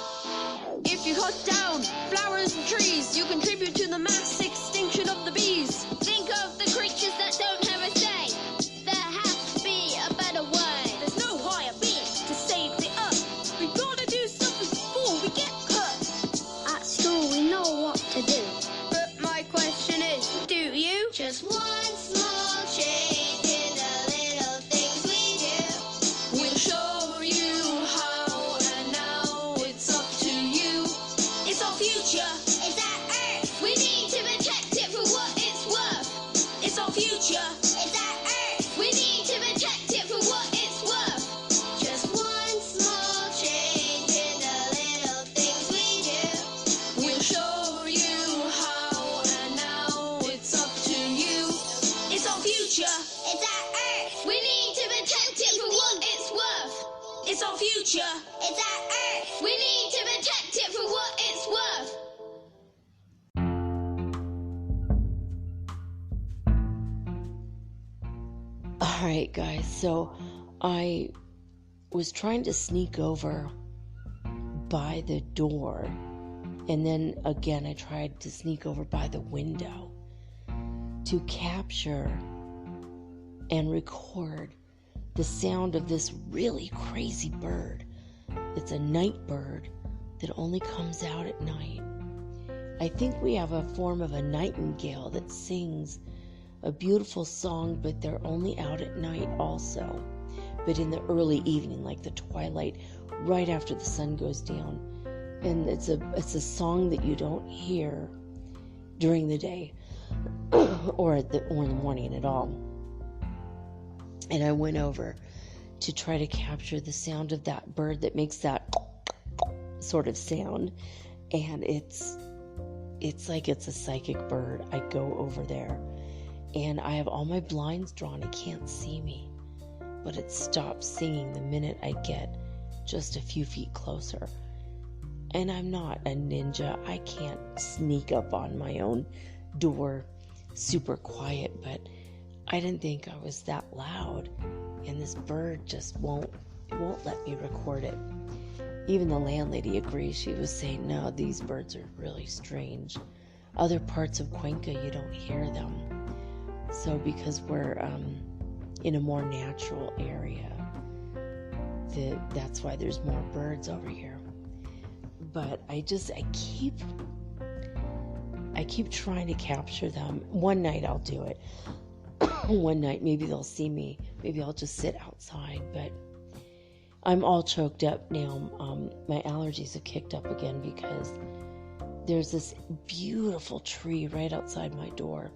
If you cut down flowers and trees, you contribute to the mass extinction of the bees. Think of the creatures that don't have a say. There has to be a better way. There's no higher being to save the earth. We've got to do something before we get hurt. At school, we know what to do. But my question is, do you? Just one small change in the little things we do. We'll show you how, and now it's up to you. It's our future. It's our earth. We need to protect it for what it's worth. It's our future. It's our earth. We need to protect it for what it's worth. Just one small change in the little things we do. We'll show you how, and now it's up to you. It's our future. It's our earth. We need to protect it for what it's worth. It's our future. It's our earth. We need to protect it for what it's worth. All right, guys, so I was trying to sneak over by the door, and then again I tried to sneak over by the window to capture and record the sound of this really crazy bird. It's a night bird that only comes out at night. I think we have a form of a nightingale that sings a beautiful song, but they're only out at night also. But in the early evening, like the twilight, right after the sun goes down. And it's a song that you don't hear during the day or in the morning at all. And I went over to try to capture the sound of that bird that makes that sort of sound. And it's like it's a psychic bird. I go over there and I have all my blinds drawn. It can't see me, but it stops singing the minute I get just a few feet closer. And I'm not a ninja. I can't sneak up on my own door super quiet, but I didn't think I was that loud. And this bird just won't let me record it. Even the landlady agrees. She was saying, no, these birds are really strange. Other parts of Cuenca, you don't hear them. So because we're in a more natural area, that's why there's more birds over here. But I keep trying to capture them. One night I'll do it. One night maybe they'll see me. Maybe I'll just sit outside. But I'm all choked up now. My allergies have kicked up again because there's this beautiful tree right outside my door.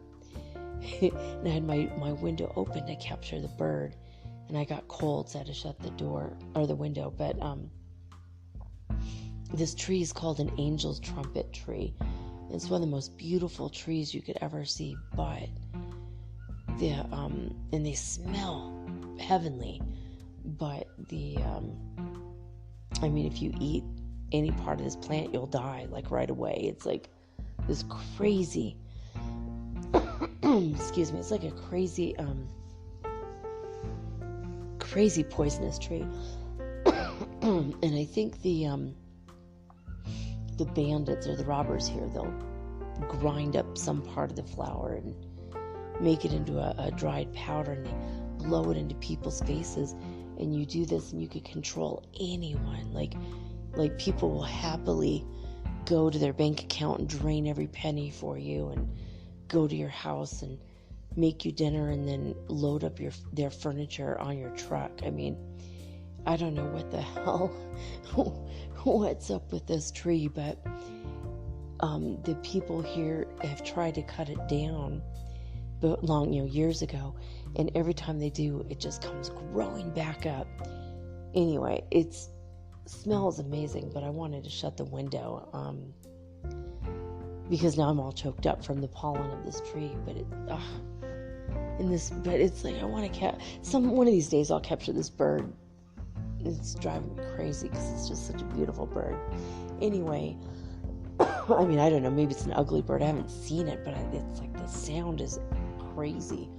And I had my window open to capture the bird. And I got cold, so I had to shut the door or the window. But this tree is called an angel's trumpet tree. It's one of the most beautiful trees you could ever see. But and they smell heavenly. But if you eat any part of this plant, you'll die like right away. It's like this crazy. Excuse me. It's like a crazy poisonous tree. And I think the bandits or the robbers here, they'll grind up some part of the flower and make it into a dried powder, and they blow it into people's faces. And you do this and you could control anyone. Like people will happily go to their bank account and drain every penny for you, and go to your house and make you dinner, and then load up their furniture on your truck. I mean, I don't know what the hell, what's up with this tree, but the people here have tried to cut it down, but years ago, and every time they do, it just comes growing back up. Anyway, it smells amazing, but I wanted to shut the window because now I'm all choked up from the pollen of this tree. But it's like I want to one of these days I'll capture this bird. It's driving me crazy because it's just such a beautiful bird. Anyway, I don't know, maybe it's an ugly bird. I haven't seen it, but it's like the sound is crazy.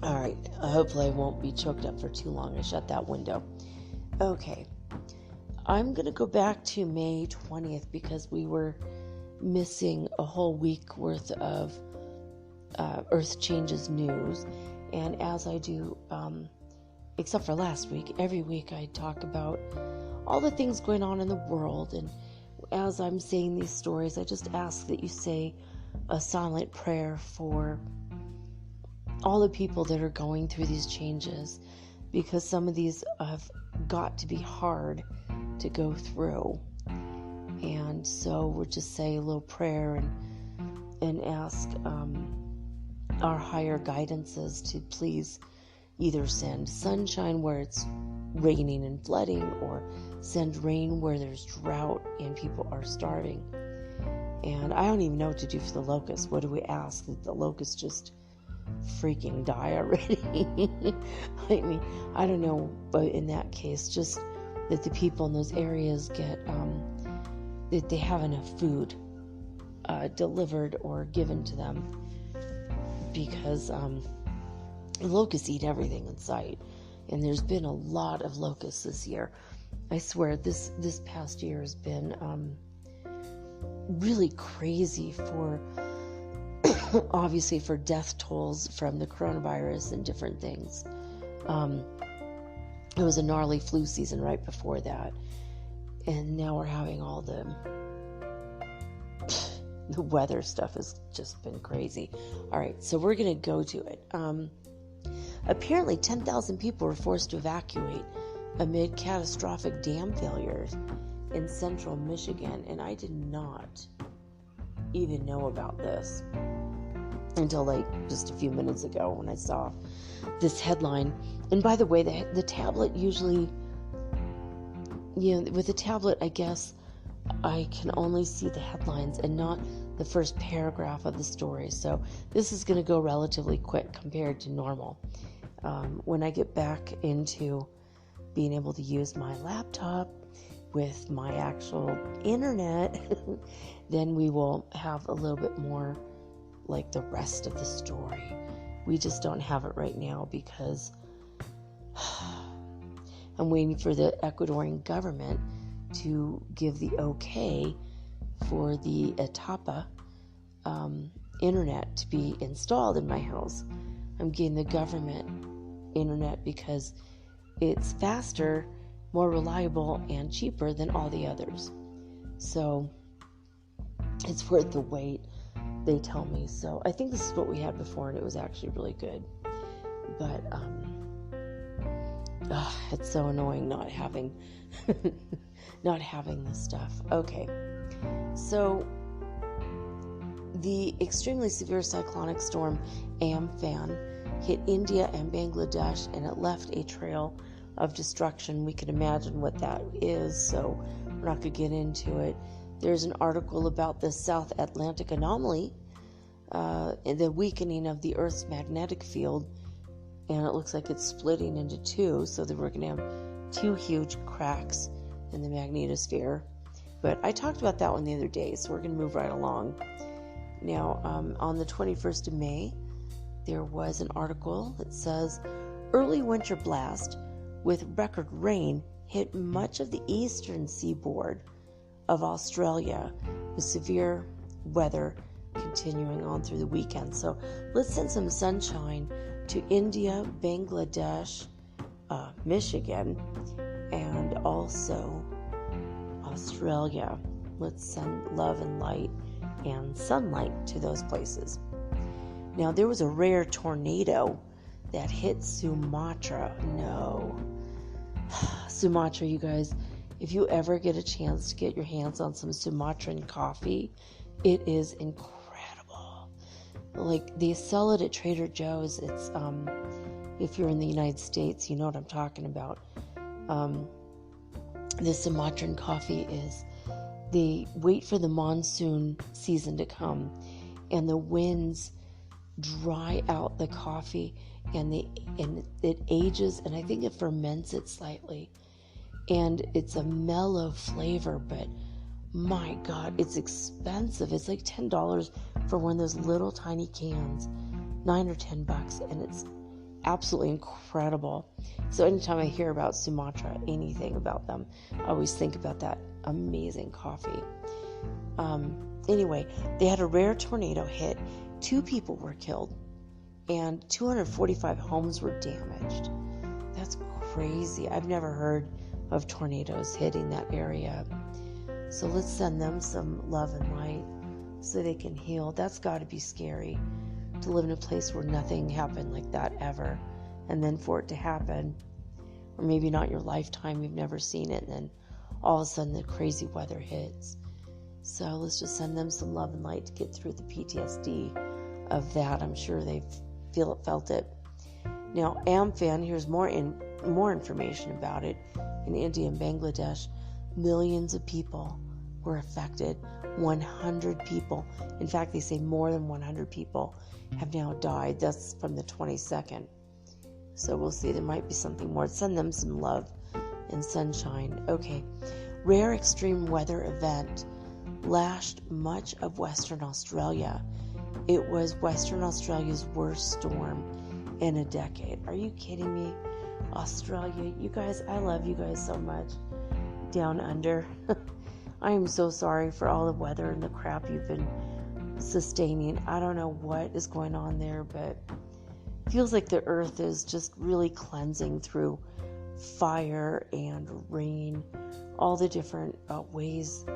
All right, hopefully I won't be choked up for too long. I shut that window. Okay, I'm going to go back to May 20th because we were missing a whole week worth of Earth Changes news. And as I do, except for last week, every week I talk about all the things going on in the world. And as I'm saying these stories, I just ask that you say a silent prayer for all the people that are going through these changes, because some of these have got to be hard to go through. And so we'll just say a little prayer and ask our higher guidances to please either send sunshine where it's raining and flooding, or send rain where there's drought and people are starving. And I don't even know what to do for the locusts. What do we ask? That the locusts just freaking die already? I don't know, but in that case, just that the people in those areas get, that they have enough food delivered or given to them, because locusts eat everything in sight, and there's been a lot of locusts this year. I swear this past year has been really crazy for obviously for death tolls from the coronavirus and different things. It was a gnarly flu season right before that, and now we're having all the weather stuff has just been crazy. All right, so we're gonna go to it. Apparently 10,000 people were forced to evacuate amid catastrophic dam failures in central Michigan, and I did not even know about this until just a few minutes ago when I saw this headline. And by the way, the tablet usually, with the tablet, I guess I can only see the headlines and not the first paragraph of the story. So this is going to go relatively quick compared to normal. When I get back into being able to use my laptop with my actual internet, then we will have a little bit more like the rest of the story. We just don't have it right now because I'm waiting for the Ecuadorian government to give the okay for the Etapa internet to be installed in my house. I'm getting the government internet because it's faster, more reliable, and cheaper than all the others. So it's worth the wait, they tell me. So I think this is what we had before, and it was actually really good. But It's so annoying not having not having this stuff. Okay, so the extremely severe cyclonic storm Amphan hit India and Bangladesh, and it left a trail of destruction. We can imagine what that is, so we're not going to get into it. There's an article about the South Atlantic anomaly, and the weakening of the Earth's magnetic field, and it looks like it's splitting into two, so that we're going to have two huge cracks in the magnetosphere. But I talked about that one the other day, so we're going to move right along. Now, on the 21st of May, there was an article that says, early winter blast with record rain hit much of the eastern seaboard of Australia, with severe weather continuing on through the weekend. So let's send some sunshine to India, Bangladesh, Michigan, and also Australia. Let's send love and light and sunlight to those places. Now, there was a rare tornado that hit Sumatra. No. Sumatra, you guys, if you ever get a chance to get your hands on some Sumatran coffee, it is incredible. Like, they sell it at Trader Joe's. It's, if you're in the United States, you know what I'm talking about. The Sumatran coffee is, they wait for the monsoon season to come, and the winds dry out the coffee, and it ages, and I think it ferments it slightly, and it's a mellow flavor, but my God, it's expensive. It's like $10 for one of those little tiny cans, $9 or $10, and it's absolutely incredible. So anytime I hear about Sumatra, anything about them, I always think about that amazing coffee. Anyway, they had a rare tornado hit. 2 people were killed, and 245 homes were damaged. That's crazy. I've never heard of tornadoes hitting that area. So let's send them some love and light so they can heal. That's got to be scary, to live in a place where nothing happened like that ever, and then for it to happen, or maybe not your lifetime, you've never seen it, and then all of a sudden the crazy weather hits. So let's just send them some love and light to get through the PTSD of that. I'm sure they've felt it. Now, Amphan, here's more information about it. In India and Bangladesh, millions of people were affected. 100 people. In fact, they say more than 100 people have now died. That's from the 22nd. So we'll see. There might be something more. Send them some love and sunshine. Okay. Rare extreme weather event lashed much of Western Australia. It was Western Australia's worst storm in a decade. Are you kidding me? Australia, you guys, I love you guys so much. Down under. I am so sorry for all the weather and the crap you've been sustaining. I don't know what is going on there, but it feels like the earth is just really cleansing through fire and rain, all the different ways,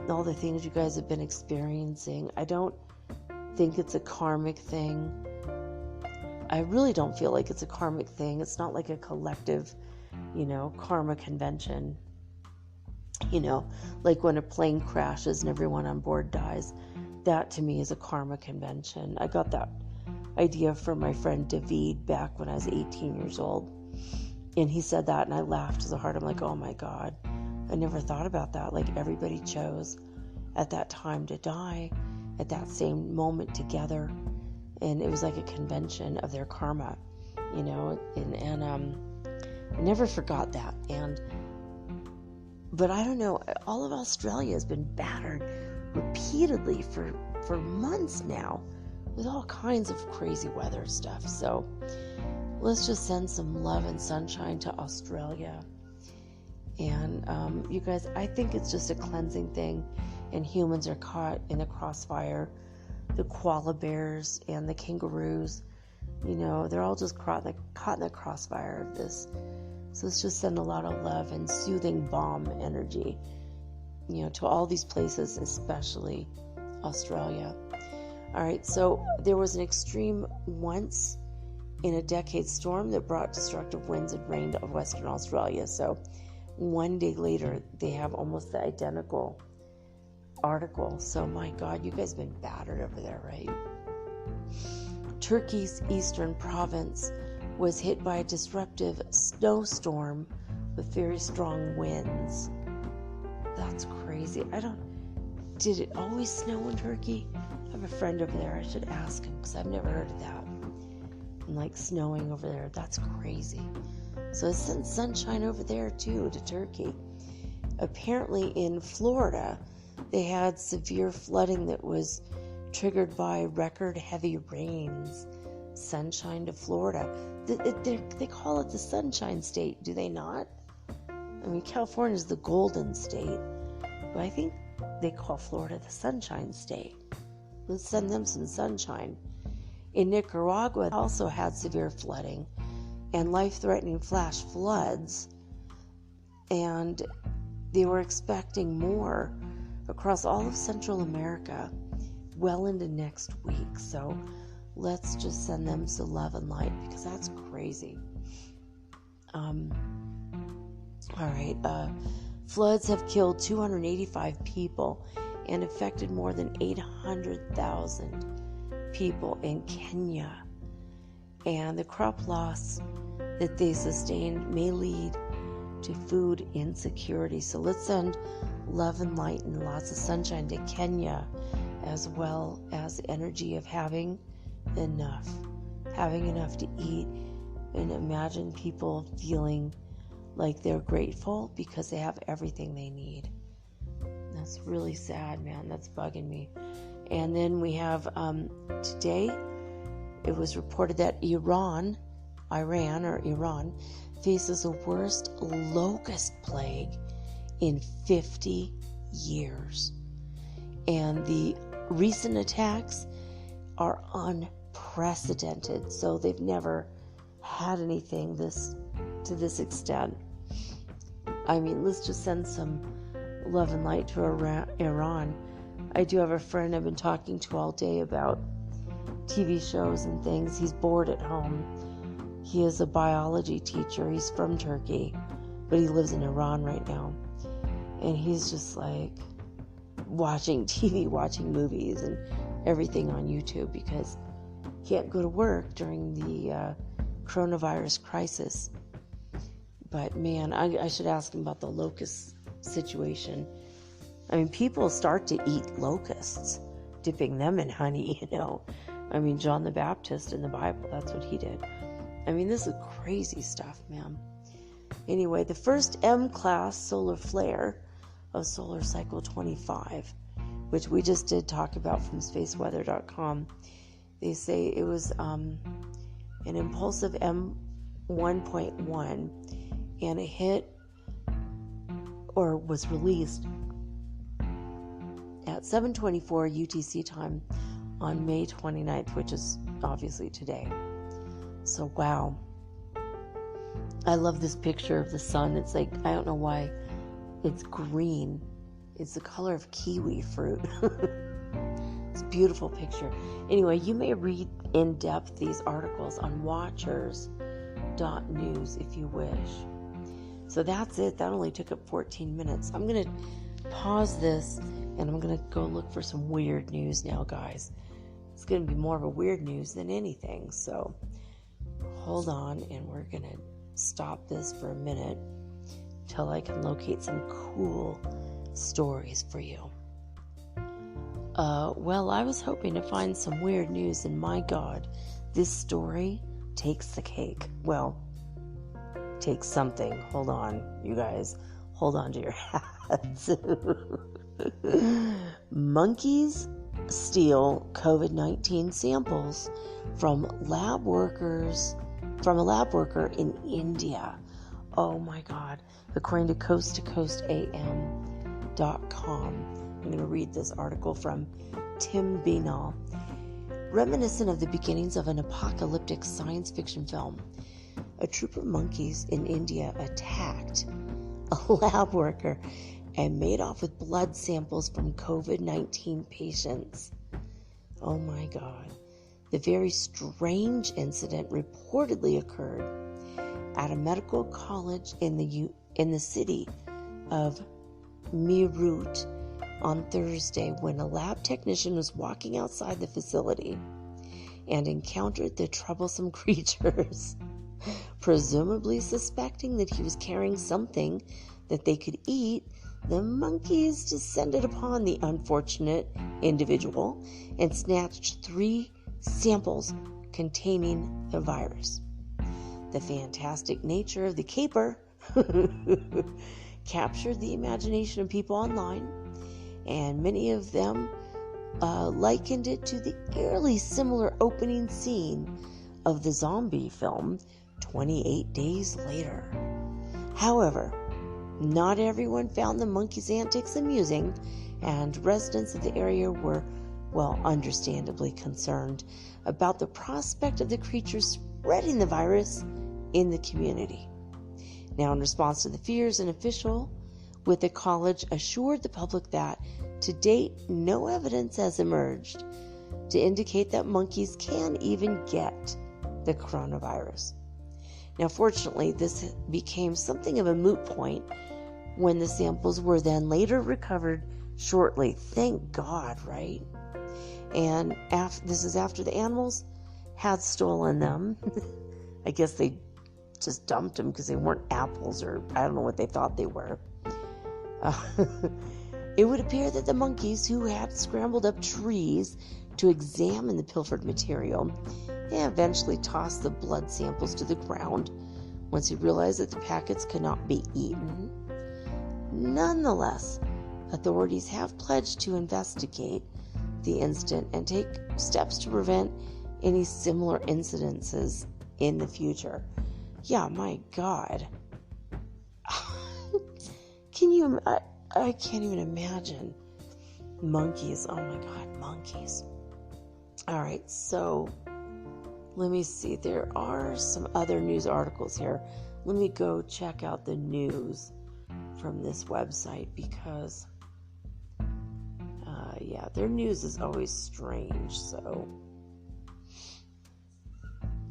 all the things you guys have been experiencing. I don't think it's a karmic thing. I really don't feel like it's a karmic thing. It's not like a collective, karma convention. Like when a plane crashes and everyone on board dies. That to me is a karma convention. I got that idea from my friend David back when I was 18 years old. And he said that, and I laughed so hard. I'm like, oh my God, I never thought about that. Like, everybody chose at that time to die at that same moment together. And it was like a convention of their karma, and I never forgot that. But I don't know, all of Australia has been battered repeatedly for months now with all kinds of crazy weather stuff. So let's just send some love and sunshine to Australia. And you guys, I think it's just a cleansing thing, and humans are caught in the crossfire. The koala bears and the kangaroos, they're all just caught in the crossfire of this. So let's just send a lot of love and soothing balm energy, to all these places, especially Australia. All right, so there was an extreme once in a decade storm that brought destructive winds and rain to Western Australia. So one day later, they have almost the identical article. So my God, you guys have been battered over there, right? Turkey's eastern province was hit by a disruptive snowstorm with very strong winds. That's crazy. Did it always snow in Turkey? I have a friend over there. I should ask him because I've never heard of that. And like snowing over there, that's crazy. So it sent sunshine over there too to Turkey. Apparently in Florida, they had severe flooding that was triggered by record heavy rains. Sunshine to Florida. They call it the Sunshine State, do they not? I mean, California is the Golden State, but I think they call Florida the Sunshine State. Let's send them some sunshine. In Nicaragua, also had severe flooding and life-threatening flash floods, and they were expecting more across all of Central America well into next week. So let's just send them some love and light because that's crazy. All right. Floods have killed 285 people and affected more than 800,000 people in Kenya. And the crop loss that they sustained may lead to food insecurity. So let's send love and light and lots of sunshine to Kenya, as well as energy of having enough to eat. And imagine people feeling like they're grateful because they have everything they need. That's really sad, man. That's bugging me. And then we have today, it was reported that Iran faces the worst locust plague in 50 years. And the recent attacks are unprecedented. So they've never had anything to this extent. I mean, let's just send some love and light to Iran. I do have a friend I've been talking to all day about TV shows and things. He's bored at home. He is a biology teacher. He's from Turkey, but he lives in Iran right now. And he's just like watching TV, watching movies and everything on YouTube because he can't go to work during the coronavirus crisis. But man, I should ask him about the locust situation. I mean, people start to eat locusts, dipping them in honey, you know. I mean, John the Baptist in the Bible, that's what he did. I mean, this is crazy stuff, man. Anyway, the first M-class solar flare of solar cycle 25, which we just did talk about from spaceweather.com. They say it was an impulsive M1.1, and it hit or was released at 7:24 UTC time on May 29th, which is obviously today. So wow. I love this picture of the sun. It's like, I don't know why it's green. It's the color of kiwi fruit. It's a beautiful picture. Anyway, you may read in depth these articles on watchers.news if you wish. So that's it. That only took up 14 minutes. I'm going to pause this and I'm going to go look for some weird news now, guys. It's going to be more of a weird news than anything. So hold on, and we're going to stop this for a minute till I can locate some cool stories for you. Well, I was hoping to find some weird news, and my God, this story takes the cake. Well, takes something. Hold on, you guys. Hold on to your hats. Monkeys steal COVID-19 samples from a lab worker in India. Oh my God. According to coasttocoastam.com. I'm going to read this article from Tim Beanall. Reminiscent of the beginnings of an apocalyptic science fiction film, a troop of monkeys in India attacked a lab worker and made off with blood samples from COVID-19 patients. Oh my God. The very strange incident reportedly occurred at a medical college in the city of Meerut on Thursday when a lab technician was walking outside the facility and encountered the troublesome creatures. Presumably suspecting that he was carrying something that they could eat, the monkeys descended upon the unfortunate individual and snatched 3 samples containing the virus. The fantastic nature of the caper captured the imagination of people online, and many of them likened it to the eerily similar opening scene of the zombie film 28 Days Later. However, not everyone found the monkeys' antics amusing, and residents of the area were, understandably concerned about the prospect of the creatures spreading the virus in the community. Now, in response to the fears, an official with the college assured the public that, to date, no evidence has emerged to indicate that monkeys can even get the coronavirus. Now, fortunately, this became something of a moot point when the samples were then later recovered shortly. Thank God, right? And this is after the animals had stolen them. I guess they just dumped them because they weren't apples, or I don't know what they thought they were. It would appear that the monkeys, who had scrambled up trees to examine the pilfered material, eventually tossed the blood samples to the ground once he realized that the packets could not be eaten. Nonetheless, authorities have pledged to investigate the incident and take steps to prevent any similar incidences in the future. Yeah, my God. I can't even imagine. Monkeys. Oh my God, monkeys. All right, so let me see. There are some other news articles here. Let me go check out the news from this website because, their news is always strange. So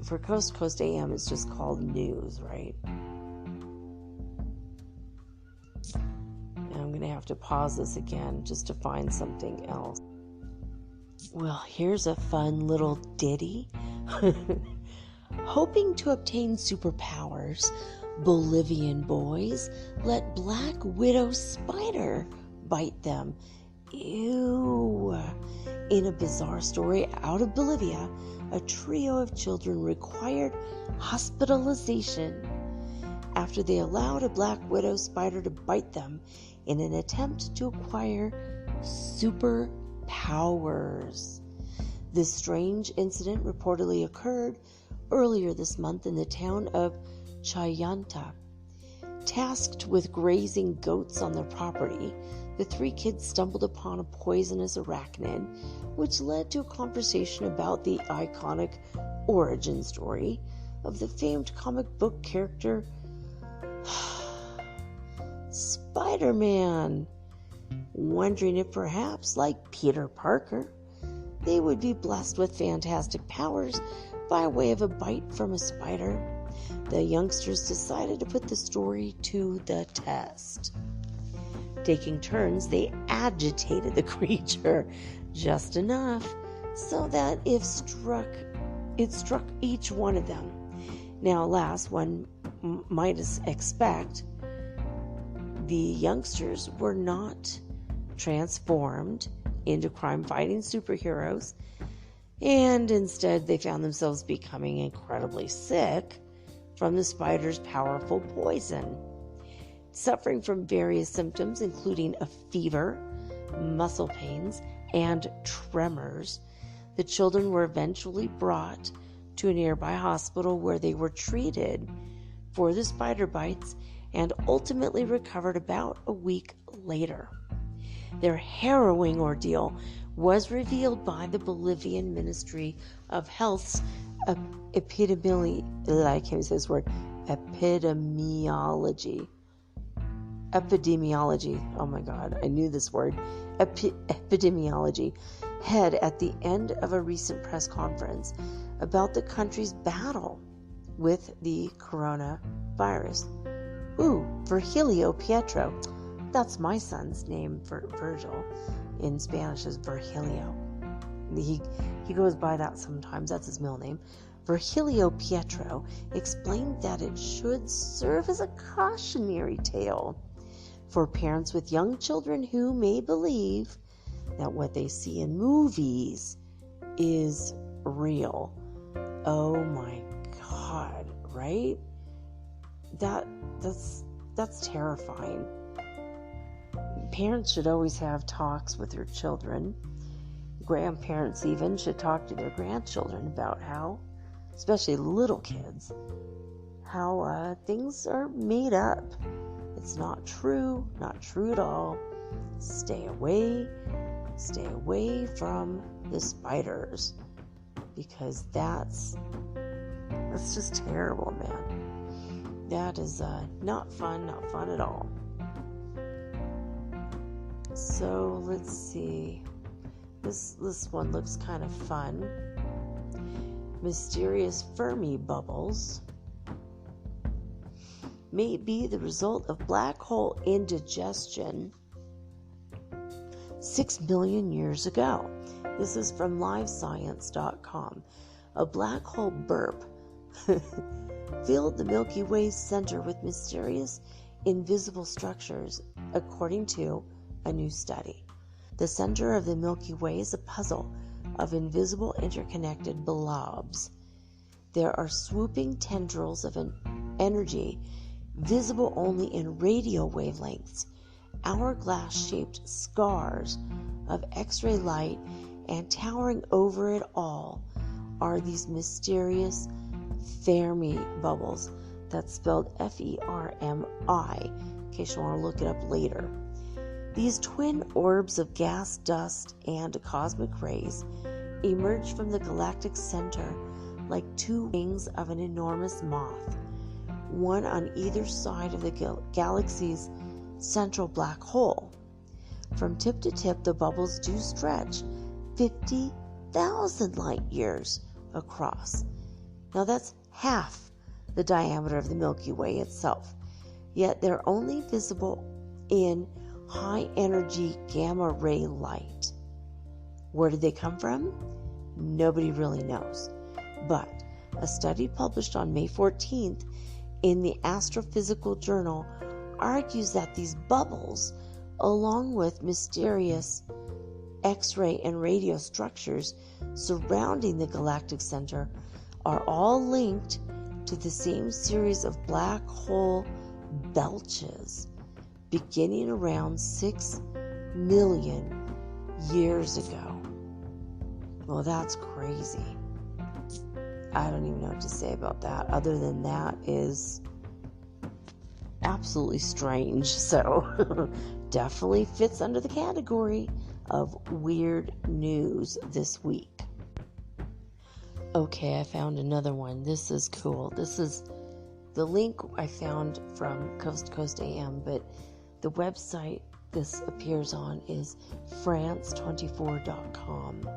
for Coast to Coast AM, it's just called news, right? And I'm going to have to pause this again just to find something else. Well, here's a fun little ditty. Hoping to obtain superpowers, Bolivian boys let black widow spider bite them. Ew. In a bizarre story out of Bolivia, a trio of children required hospitalization after they allowed a black widow spider to bite them in an attempt to acquire superpowers. This strange incident reportedly occurred earlier this month in the town of Chayanta. Tasked with grazing goats on their property, the 3 kids stumbled upon a poisonous arachnid, which led to a conversation about the iconic origin story of the famed comic book character Spider-Man, wondering if perhaps, like Peter Parker, they would be blessed with fantastic powers by way of a bite from a spider. The youngsters decided to put the story to the test. Taking turns, they agitated the creature just enough so that it struck each one of them. Now, alas, one might expect, the youngsters were not transformed into crime-fighting superheroes, and instead they found themselves becoming incredibly sick from the spider's powerful poison. Suffering from various symptoms, including a fever, muscle pains, and tremors, the children were eventually brought to a nearby hospital where they were treated for the spider bites and ultimately recovered about a week later. Their harrowing ordeal was revealed by the Bolivian Ministry of Health's epidemiology. Oh my God, I knew this word. Epidemiology. head at the end of a recent press conference about the country's battle with the coronavirus. Virgilio Pietro. That's my son's name for Virgil. In Spanish is Virgilio. He goes by that sometimes. That's his middle name. Virgilio Pietro explained that it should serve as a cautionary tale for parents with young children who may believe that what they see in movies is real. Oh my God, right? That's terrifying. Parents should always have talks with their children. Grandparents even should talk to their grandchildren about how, especially little kids, how things are made up. It's not true at all. Stay away from the spiders, because that's just terrible, man. That is not fun at all. So let's see. This one looks kind of fun. Mysterious Fermi bubbles may be the result of black hole indigestion 6 million years ago. This is from livescience.com. A black hole burp filled the Milky Way's center with mysterious, invisible structures, according to a new study. The center of the Milky Way is a puzzle of invisible interconnected blobs. There are swooping tendrils of an energy visible only in radio wavelengths, hourglass-shaped scars of X-ray light, and towering over it all are these mysterious Fermi bubbles. That's spelled F-E-R-M-I, in case you want to look it up later. These twin orbs of gas, dust, and cosmic rays emerge from the galactic center like two wings of an enormous moth, one on either side of the galaxy's central black hole. From tip to tip, the bubbles do stretch 50,000 light years across. Now that's half the diameter of the Milky Way itself, yet they're only visible in high-energy gamma-ray light. Where did they come from? Nobody really knows. But a study published on May 14th in the Astrophysical Journal argues that these bubbles, along with mysterious X-ray and radio structures surrounding the galactic center, are all linked to the same series of black hole belches beginning around 6 million years ago. Well, that's crazy. I don't even know what to say about that, other than that is absolutely strange. So definitely fits under the category of weird news this week. Okay, I found another one. This is cool. This is the link I found from Coast to Coast AM, but the website this appears on is France24.com.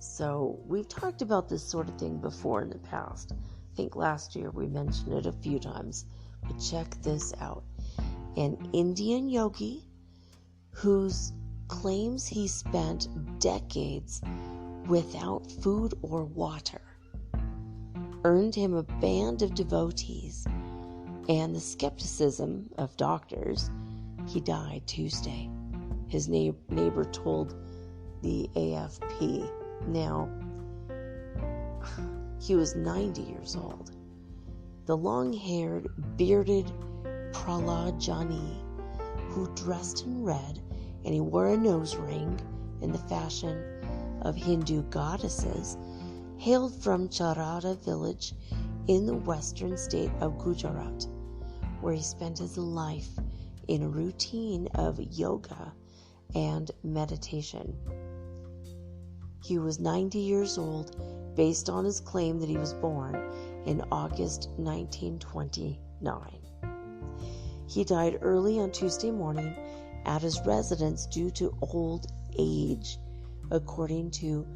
So we've talked about this sort of thing before in the past. I think last year we mentioned it a few times, but check this out. An Indian yogi who claims he spent decades without food or water earned him a band of devotees and the skepticism of doctors. He died Tuesday, his neighbor told the AFP. Now, he was 90 years old. The long-haired, bearded Prahlad Jani, who dressed in red and he wore a nose ring in the fashion of Hindu goddesses, hailed from Charada village in the western state of Gujarat, where he spent his life in a routine of yoga and meditation. He was 90 years old based on his claim that he was born in August 1929. He died early on Tuesday morning at his residence due to old age, according to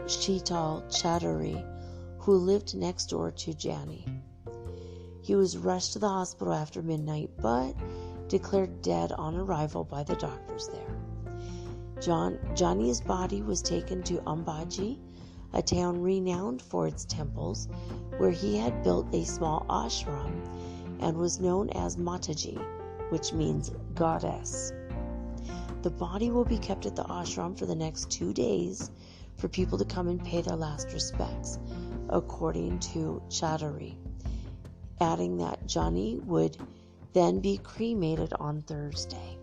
Sheetal Chaudhary, who lived next door to Jani. He was rushed to the hospital after midnight, but declared dead on arrival by the doctors there. Jani's body was taken to Ambaji, a town renowned for its temples, where he had built a small ashram and was known as Mataji, which means goddess. The body will be kept at the ashram for the next 2 days for people to come and pay their last respects, according to Chaudhary, adding that Jani would then be cremated on Thursday.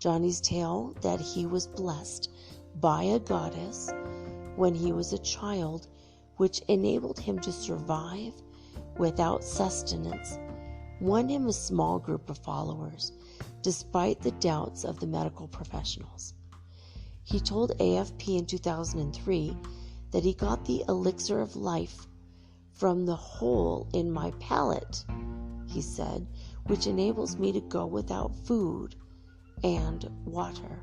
Jani's tale that he was blessed by a goddess when he was a child, which enabled him to survive without sustenance, won him a small group of followers, despite the doubts of the medical professionals. He told AFP in 2003 that he got the elixir of life from the hole in my palate, he said, which enables me to go without food and water.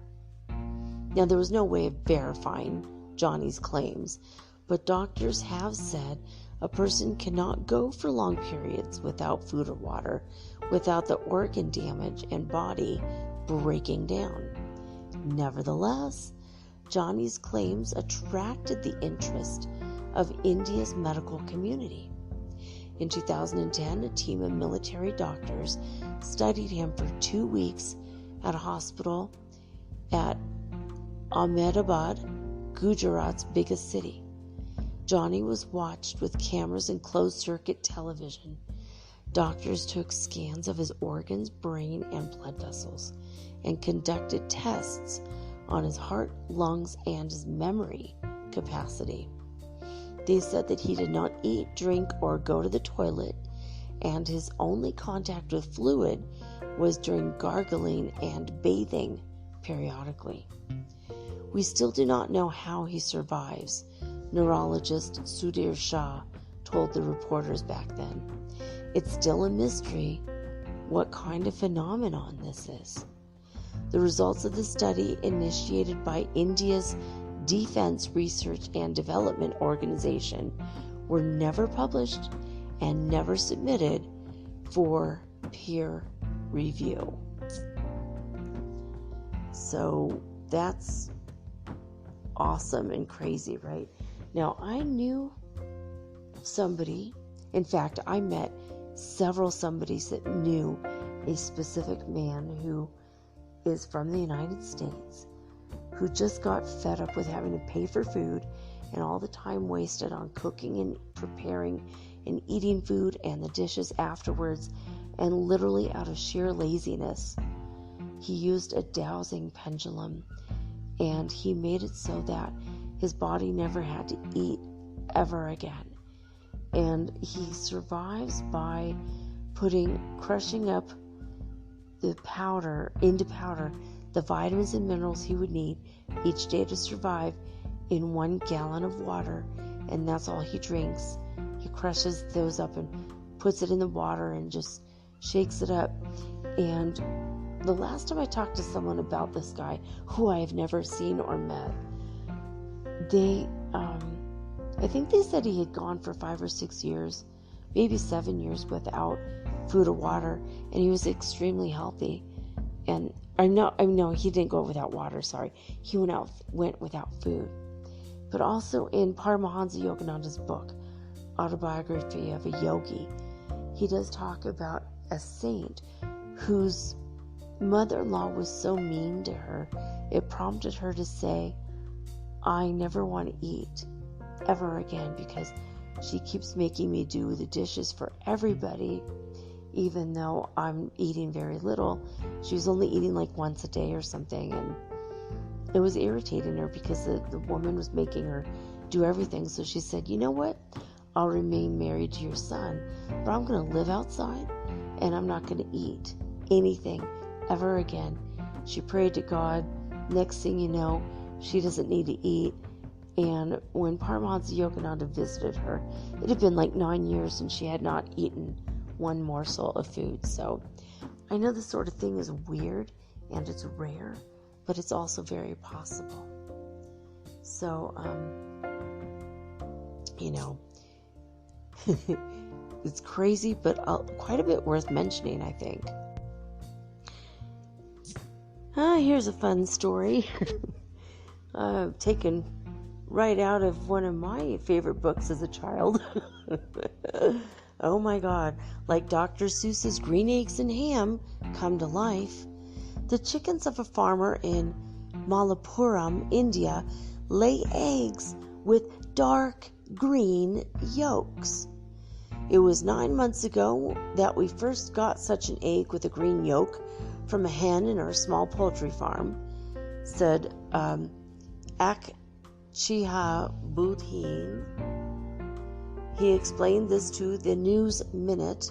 Now, there was no way of verifying Johnny's claims, but doctors have said a person cannot go for long periods without food or water, without the organ damage and body breaking down. Nevertheless, Johnny's claims attracted the interest of India's medical community. In 2010, a team of military doctors studied him for 2 weeks at a hospital at Ahmedabad, Gujarat's biggest city. Johnny was watched with cameras and closed-circuit television. Doctors took scans of his organs, brain, and blood vessels and conducted tests on his heart, lungs, and his memory capacity. They said that he did not eat, drink, or go to the toilet, and his only contact with fluid was during gargling and bathing periodically. We still do not know how he survives, neurologist Sudhir Shah told the reporters back then. It's still a mystery what kind of phenomenon this is. The results of the study, initiated by India's Defense Research and Development Organization, were never published and never submitted for peer review. So that's awesome and crazy, right? Now, I knew somebody, in fact, I met several somebodies that knew a specific man who is from the United States, who just got fed up with having to pay for food and all the time wasted on cooking and preparing and eating food and the dishes afterwards, and literally out of sheer laziness, he used a dowsing pendulum, and he made it so that his body never had to eat ever again. And he survives by crushing up the powder, the vitamins and minerals he would need each day to survive in 1 gallon of water, and that's all he drinks. He crushes those up and puts it in the water and just shakes it up. And the last time I talked to someone about this guy, who I have never seen or met, I think they said he had gone for 5 or 6 years, maybe 7 years without food or water, and he was extremely healthy. And I know he didn't go without water, sorry. He went without food. But also in Paramahansa Yogananda's book, Autobiography of a Yogi, he does talk about a saint whose mother-in-law was so mean to her, it prompted her to say, I never want to eat ever again because she keeps making me do the dishes for everybody, even though I'm eating very little. She was only eating like once a day or something, and it was irritating her because the woman was making her do everything. So she said, you know what? I'll remain married to your son, but I'm going to live outside and I'm not going to eat anything ever again. She prayed to God. Next thing you know, she doesn't need to eat. And when Paramahansa Yogananda visited her, it had been like 9 years and she had not eaten one morsel of food. So I know this sort of thing is weird and it's rare, but it's also very possible. So, it's crazy, but quite a bit worth mentioning, I think. Here's a fun story. Taken right out of one of my favorite books as a child. Oh my God. Like Dr. Seuss's Green Eggs and Ham come to life. The chickens of a farmer in Malappuram, India, lay eggs with dark green yolks. It was 9 months ago that we first got such an egg with a green yolk from a hen in our small poultry farm, said Akshihabudhin. He explained this to the News Minute.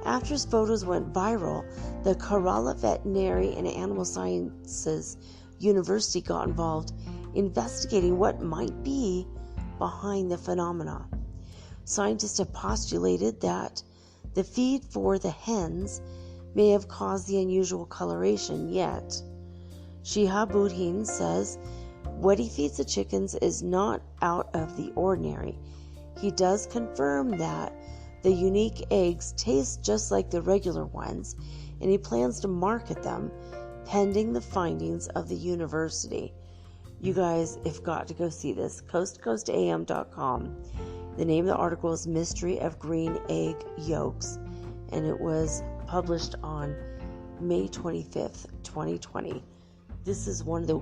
After his photos went viral, the Kerala Veterinary and Animal Sciences University got involved, investigating what might be behind the phenomena. Scientists have postulated that the feed for the hens may have caused the unusual coloration, yet Shihabuddin says what he feeds the chickens is not out of the ordinary. He does confirm that the unique eggs taste just like the regular ones, and he plans to market them pending the findings of the university. You guys have got to go see this. coasttocoastam.com. The name of the article is Mystery of Green Egg Yolks, and it was published on May 25th, 2020. This is one of the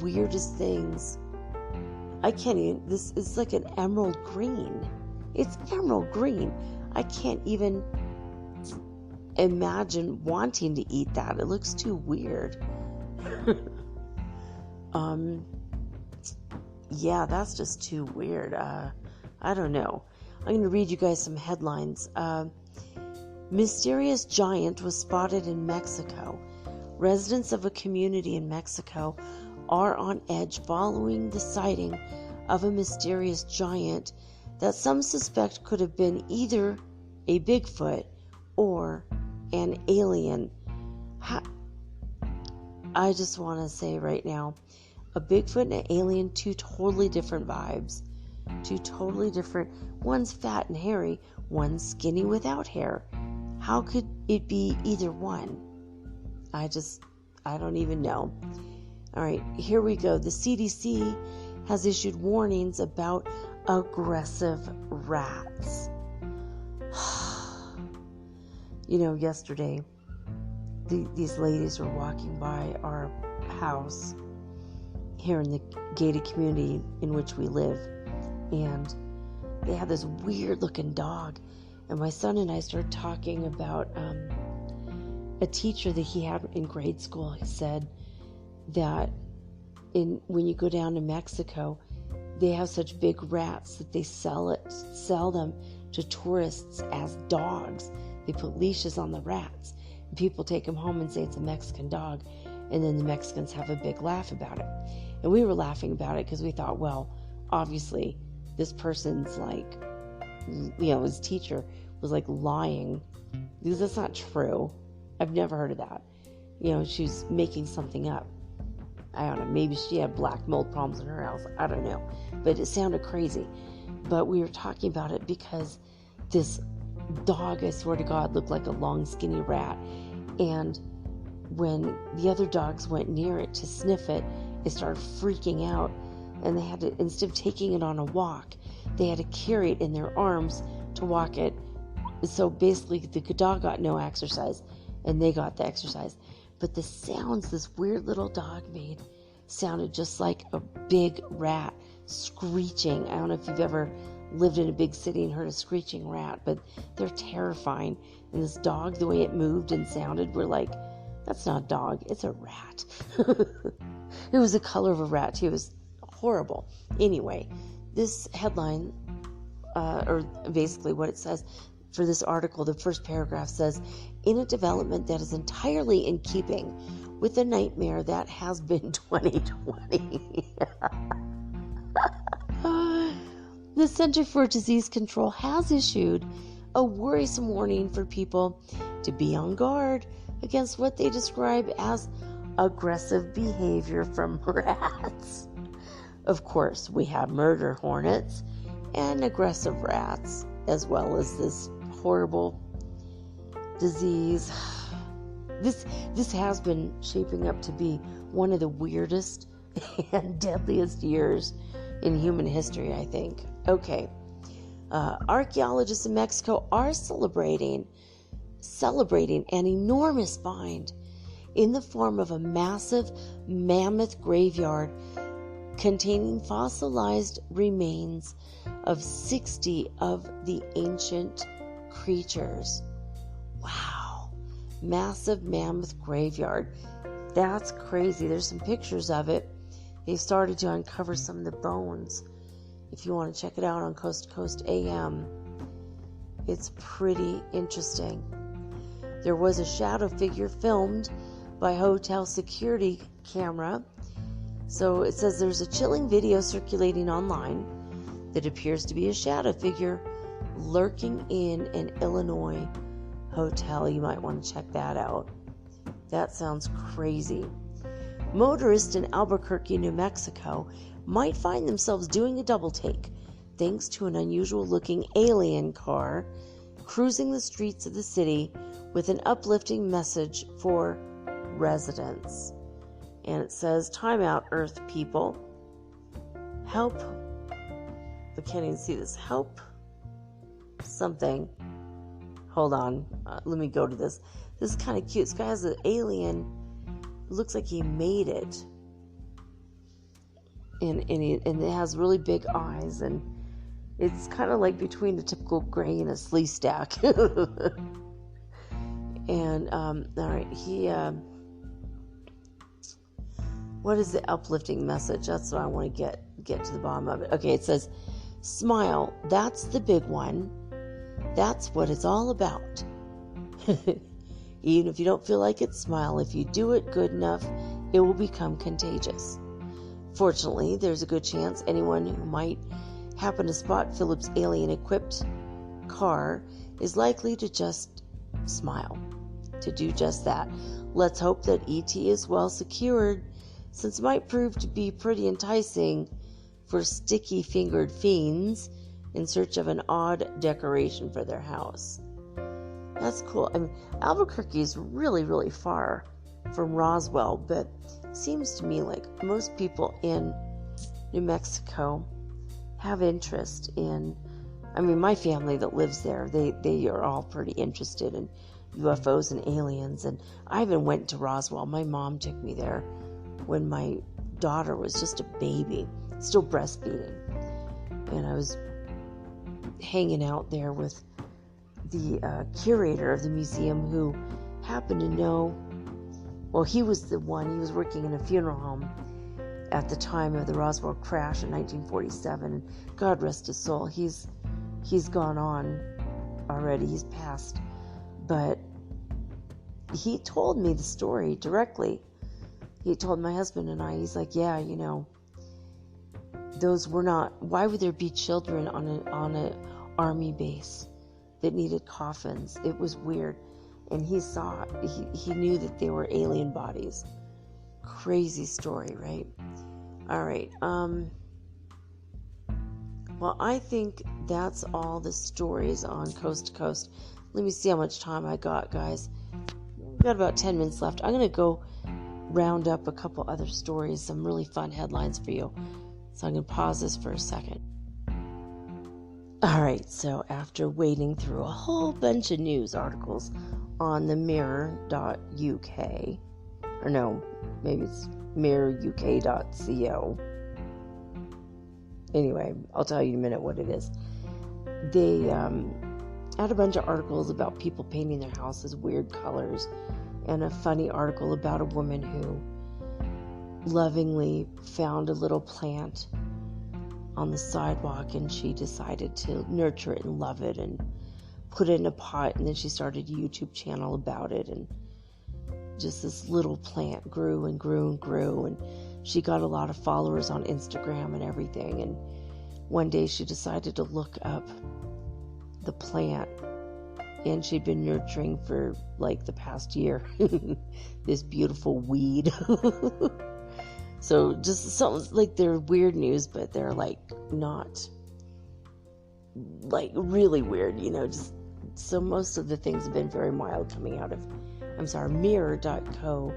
weirdest things. I can't even, this is like an emerald green. It's emerald green. I can't even imagine wanting to eat that. It looks too weird. Yeah, that's just too weird. I don't know. I'm going to read you guys some headlines. Mysterious giant was spotted in Mexico. Residents of a community in Mexico are on edge following the sighting of a mysterious giant that some suspect could have been either a Bigfoot or an alien. I just want to say right now, a Bigfoot and an alien, two totally different vibes. Two totally different. One's fat and hairy, one's skinny without hair. How could it be either one? I don't even know. All right, here we go. The CDC has issued warnings about aggressive rats. Yesterday, these ladies were walking by our house here in the gated community in which we live, and they had this weird looking dog, and my son and I started talking about a teacher that he had in grade school. He said that when you go down to Mexico, they have such big rats that they sell them to tourists as dogs. They put leashes on the rats, and people take them home and say it's a Mexican dog, and then the Mexicans have a big laugh about it. And we were laughing about it because we thought, well, obviously this person's his teacher was lying, because that's not true. I've never heard of that. She's making something up. I don't know, maybe she had black mold problems in her house. I don't know. But it sounded crazy. But we were talking about it because this dog, I swear to God, looked like a long, skinny rat. And when the other dogs went near it to sniff it, it started freaking out. And they had to, instead of taking it on a walk, they had to carry it in their arms to walk it. So basically, the dog got no exercise, and they got the exercise. But the sounds this weird little dog made sounded just like a big rat screeching. I don't know if you've ever lived in a big city and heard a screeching rat, but they're terrifying. And this dog, the way it moved and sounded, we're like, that's not a dog, it's a rat. It was the color of a rat too. It was horrible. Anyway, this headline, or basically what it says for this article, the first paragraph says, in a development that is entirely in keeping with the nightmare that has been 2020. The Center for Disease Control has issued a worrisome warning for people to be on guard against what they describe as aggressive behavior from rats. Of course, we have murder hornets and aggressive rats, as well as this horrible disease. This has been shaping up to be one of the weirdest and deadliest years in human history, I think. Okay. Archaeologists in Mexico are celebrating an enormous find in the form of a massive mammoth graveyard containing fossilized remains of 60 of the ancient creatures. Wow. Massive mammoth graveyard. That's crazy. There's some pictures of it. They've started to uncover some of the bones. If you want to check it out on Coast to Coast AM, it's pretty interesting. There was a shadow figure filmed by hotel security camera. So it says there's a chilling video circulating online that appears to be a shadow figure lurking in an Illinois hotel. You might want to check that out. That sounds crazy. Motorists in Albuquerque, New Mexico might find themselves doing a double take thanks to an unusual looking alien car cruising the streets of the city with an uplifting message for residents. And it says, "Time out, Earth people. Help." I can't even see this. Help something. Hold on. Let me go to this. This is kind of cute. This guy has an alien. It looks like he made it. And it has really big eyes. And it's kind of like between a typical gray and a slee stack. And, all right. What is the uplifting message? That's what I want to get to the bottom of it. Okay, it says, "Smile, that's the big one. That's what it's all about." Even if you don't feel like it, smile. If you do it good enough, it will become contagious. Fortunately, there's a good chance anyone who might happen to spot Philip's alien-equipped car is likely to just smile, to do just that. Let's hope that ET is well secured, since it might prove to be pretty enticing for sticky-fingered fiends in search of an odd decoration for their house. That's cool. I mean, Albuquerque is really, really far from Roswell, but it seems to me like most people in New Mexico have interest in, I mean, my family that lives there, they are all pretty interested in UFOs and aliens, and I even went to Roswell. My mom took me there when my daughter was just a baby, still breastfeeding, and I was hanging out there with the curator of the museum, who happened to know, well, he was working in a funeral home at the time of the Roswell crash in 1947, and God rest his soul, he's gone on already, he's passed, but he told me the story directly. He told my husband and I, he's like, yeah, you know, those were not, why would there be children on an army base that needed coffins? It was weird. And he saw, he knew that they were alien bodies. Crazy story, right? All right. Well, I think that's all the stories on Coast to Coast. Let me see how much time I got, guys. We've got about 10 minutes left. I'm going to go round up a couple other stories, some really fun headlines for you. So I'm going to pause this for a second. All right, so after wading through a whole bunch of news articles on the mirror.uk, or no, maybe it's mirroruk.co. Anyway, I'll tell you in a minute what it is. They had a bunch of articles about people painting their houses weird colors, and a funny article about a woman who lovingly found a little plant on the sidewalk, and she decided to nurture it and love it and put it in a pot, and then she started a YouTube channel about it, and just this little plant grew and grew and grew, and she got a lot of followers on Instagram and everything. And one day she decided to look up the plant, and she'd been nurturing for like the past year this beautiful weed. So just something like they're weird news, but they're like not like really weird, just so most of the things have been very mild coming out of, mirror.co.uk.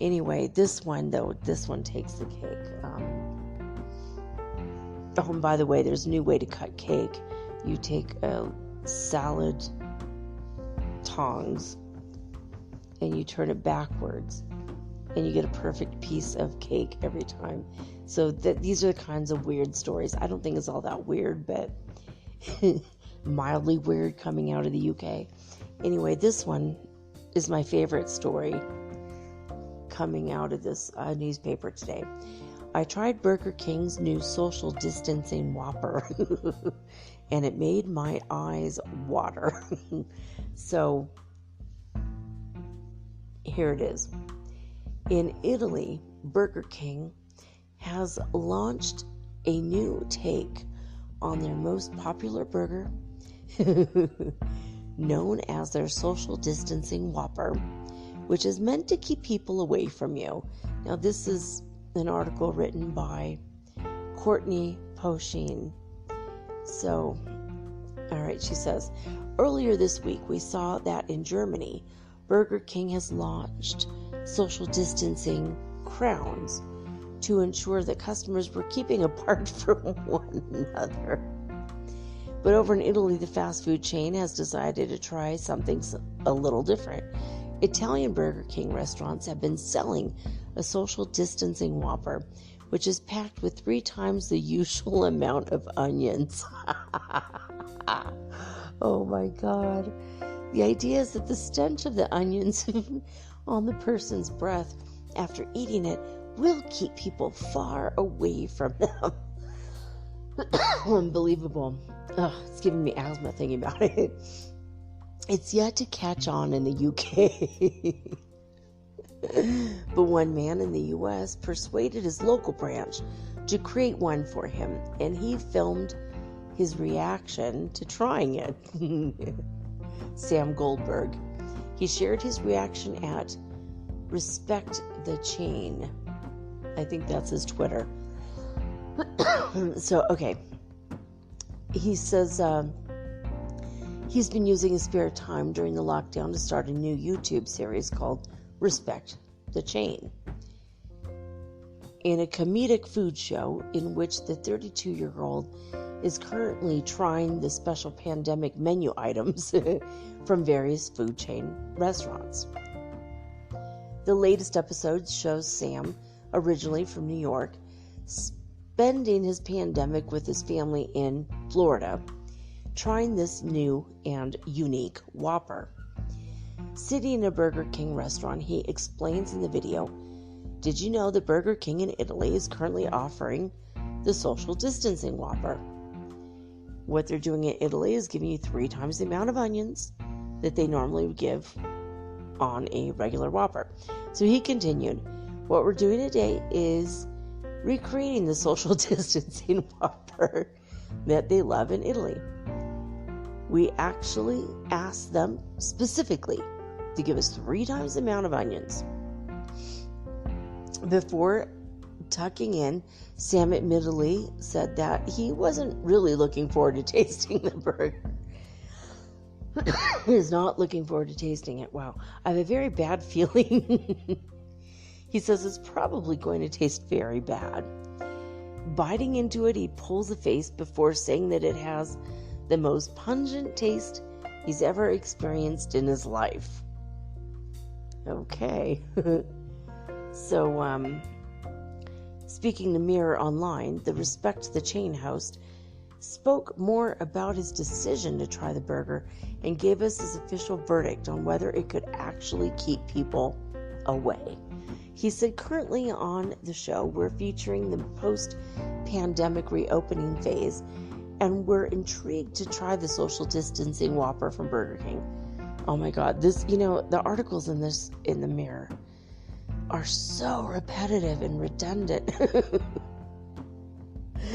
Anyway, this one takes the cake. Oh, and by the way, there's a new way to cut cake. You take a salad tongs and you turn it backwards, and you get a perfect piece of cake every time. So these are the kinds of weird stories. I don't think it's all that weird, but mildly weird coming out of the UK. Anyway, this one is my favorite story coming out of this newspaper today. I tried Burger King's new social distancing Whopper, and it made my eyes water. So, here it is. In Italy, Burger King has launched a new take on their most popular burger, known as their social distancing Whopper, which is meant to keep people away from you. Now, this is an article written by Courtney Posheen. So, all right, she says, earlier this week we saw that in Germany, Burger King has launched social distancing crowns to ensure that customers were keeping apart from one another. But over in Italy, the fast food chain has decided to try something a little different. Italian Burger King restaurants have been selling a social distancing Whopper, which is packed with 3 times the usual amount of onions. Oh my God. The idea is that the stench of the onions on the person's breath after eating it will keep people far away from them. Unbelievable. It's giving me asthma thinking about it. It's yet to catch on in the UK. But one man in the US persuaded his local branch to create one for him, and he filmed his reaction to trying it. Sam Goldberg. He shared his reaction at Respect the Chain. I think that's his Twitter. So, okay. He says he's been using his spare time during the lockdown to start a new YouTube series called Respect the Chain. In a comedic food show in which the 32-year-old is currently trying the special pandemic menu items from various food chain restaurants. The latest episode shows Sam, originally from New York, spending his pandemic with his family in Florida, trying this new and unique Whopper. Sitting in a Burger King restaurant, he explains in the video, "Did you know that Burger King in Italy is currently offering the social distancing Whopper? What they're doing in Italy is giving you 3 times the amount of onions that they normally would give on a regular Whopper." So he continued, "What we're doing today is recreating the social distancing Whopper that they love in Italy. We actually asked them specifically to give us 3 times the amount of onions." Before tucking in, Sam admittedly said that he wasn't really looking forward to tasting the burger. He's not looking forward to tasting it. Wow, I have a very bad feeling. He says it's probably going to taste very bad. Biting into it, he pulls a face before saying that it has the most pungent taste he's ever experienced in his life. Okay. So, speaking to Mirror Online, the Respect the Chain host spoke more about his decision to try the burger and gave us his official verdict on whether it could actually keep people away. He said, "Currently on the show, we're featuring the post-pandemic reopening phase, and we're intrigued to try the social distancing Whopper from Burger King." Oh my God, the articles in the Mirror are so repetitive and redundant.